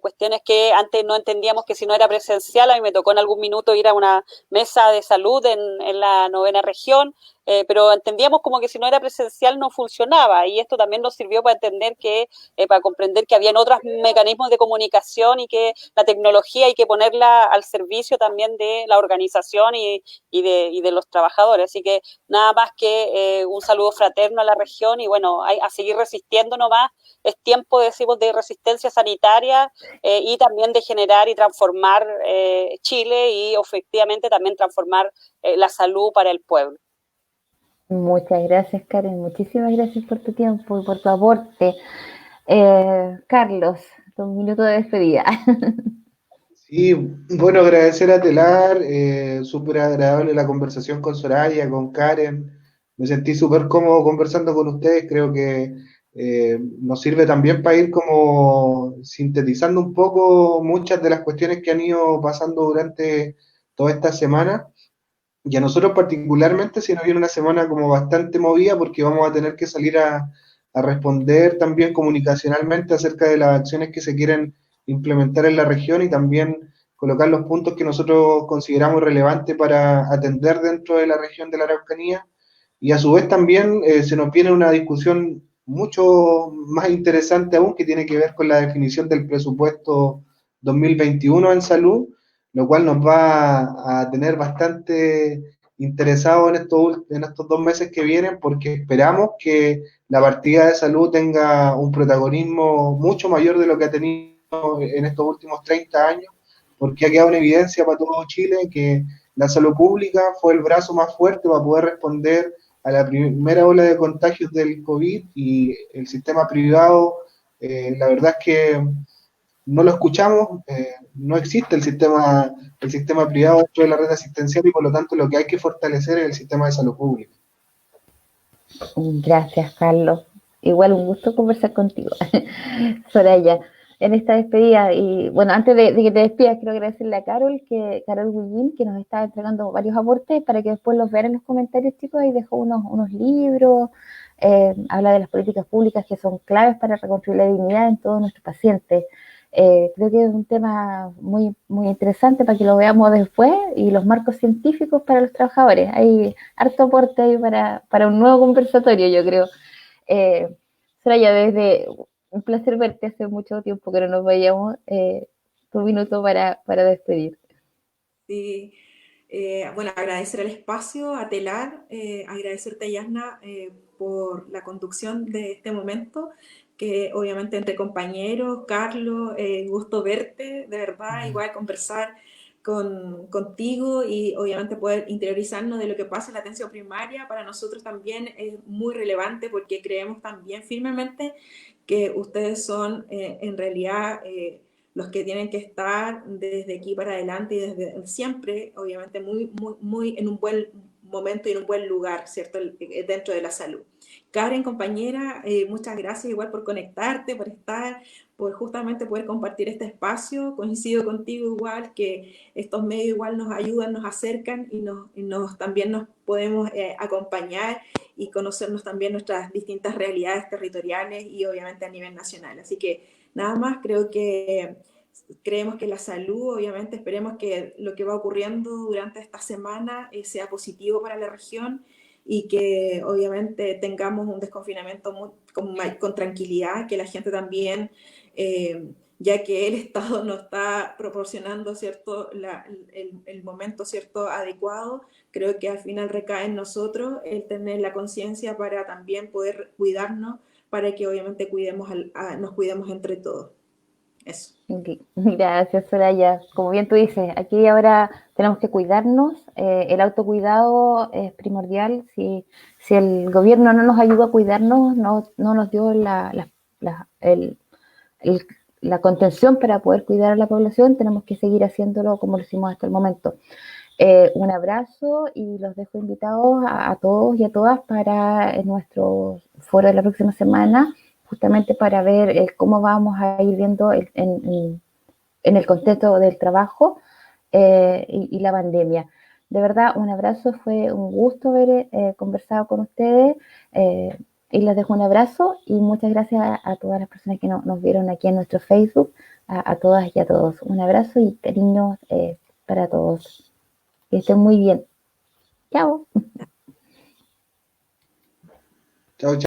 cuestiones que antes no entendíamos que si no era presencial. A mí me tocó en algún minuto ir a una mesa de salud en la 9ª región, pero entendíamos como que si no era presencial no funcionaba, y esto también nos sirvió para entender que, para comprender que habían otros mecanismos de comunicación y que la tecnología hay que ponerla al servicio también de la organización y de los trabajadores. Así que nada más que un saludo fraterno a la región, y bueno, a seguir resistiendo nomás. Es tiempo, decimos, de resistencia sanitaria, y también de generar y transformar Chile, y efectivamente también transformar la salud para el pueblo. Muchas gracias, Karen. Muchísimas gracias por tu tiempo y por tu aporte. Carlos, un minuto de despedida. Sí, bueno, agradecer a Telar, súper agradable la conversación con Soraya, con Karen. Me sentí súper cómodo conversando con ustedes. Creo que nos sirve también para ir como sintetizando un poco muchas de las cuestiones que han ido pasando durante toda esta semana. Y a nosotros particularmente se nos viene una semana como bastante movida, porque vamos a tener que salir a responder también comunicacionalmente acerca de las acciones que se quieren implementar en la región, y también colocar los puntos que nosotros consideramos relevantes para atender dentro de la región de la Araucanía. Y a su vez también se nos viene una discusión mucho más interesante aún, que tiene que ver con la definición del presupuesto 2021 en salud, lo cual nos va a tener bastante interesados en estos 2 meses que vienen, porque esperamos que la partida de salud tenga un protagonismo mucho mayor de lo que ha tenido en estos últimos 30 años, porque ha quedado en evidencia para todo Chile que la salud pública fue el brazo más fuerte para poder responder a la primera ola de contagios del COVID, y el sistema privado, la verdad es que no lo escuchamos, no existe el sistema privado dentro de la red asistencial, y por lo tanto lo que hay que fortalecer es el sistema de salud pública. Gracias, Carlos. Igual un gusto conversar contigo, Soraya, en esta despedida. Y bueno, antes de que te despidas, quiero agradecerle a Carol Guillín, que nos está entregando varios aportes para que después los vean en los comentarios, chicos. Ahí dejó unos libros, habla de las políticas públicas que son claves para reconstruir la dignidad en todos nuestros pacientes. Creo que es un tema muy, muy interesante para que lo veamos después, y los marcos científicos para los trabajadores. Hay harto aporte ahí para un nuevo conversatorio, yo creo. Soraya, desde un placer verte, hace mucho tiempo que no nos veíamos. Un minuto para despedir. Sí, bueno, agradecer el espacio a Telar, agradecerte, Yasna, por la conducción de este momento, que obviamente entre compañeros, Carlos, gusto verte, de verdad, igual conversar contigo, y obviamente poder interiorizarnos de lo que pasa en la atención primaria. Para nosotros también es muy relevante, porque creemos también firmemente que ustedes son en realidad los que tienen que estar desde aquí para adelante y desde siempre, obviamente, muy en un buen momento y en un buen lugar, ¿cierto? Dentro de la salud. Karen, compañera, muchas gracias igual por conectarte, por estar, por justamente poder compartir este espacio. Coincido contigo igual, que estos medios igual nos ayudan, nos acercan, y también nos podemos acompañar y conocernos también nuestras distintas realidades territoriales y obviamente a nivel nacional. Así que nada más, creemos que la salud, obviamente esperemos que lo que va ocurriendo durante esta semana sea positivo para la región, y que obviamente tengamos un desconfinamiento con tranquilidad, que la gente también, ya que el Estado nos está proporcionando, ¿cierto?, el momento, ¿cierto?, adecuado. Creo que al final recae en nosotros el tener la conciencia para también poder cuidarnos, para que obviamente nos cuidemos entre todos. Eso. Gracias, Soraya. Como bien tú dices, aquí y ahora tenemos que cuidarnos. El autocuidado es primordial. Si el gobierno no nos ayuda a cuidarnos, no nos dio la contención para poder cuidar a la población, tenemos que seguir haciéndolo como lo hicimos hasta el momento. Un abrazo, y los dejo invitados a todos y a todas para nuestro foro de la próxima semana, justamente para ver cómo vamos a ir viendo en el contexto del trabajo y la pandemia. de verdad, un abrazo, fue un gusto haber conversado con ustedes. Y les dejo un abrazo y muchas gracias a todas las personas que nos vieron aquí en nuestro Facebook, a todas y a todos. Un abrazo y cariño para todos. Que estén muy bien. Chao. Chao, chao.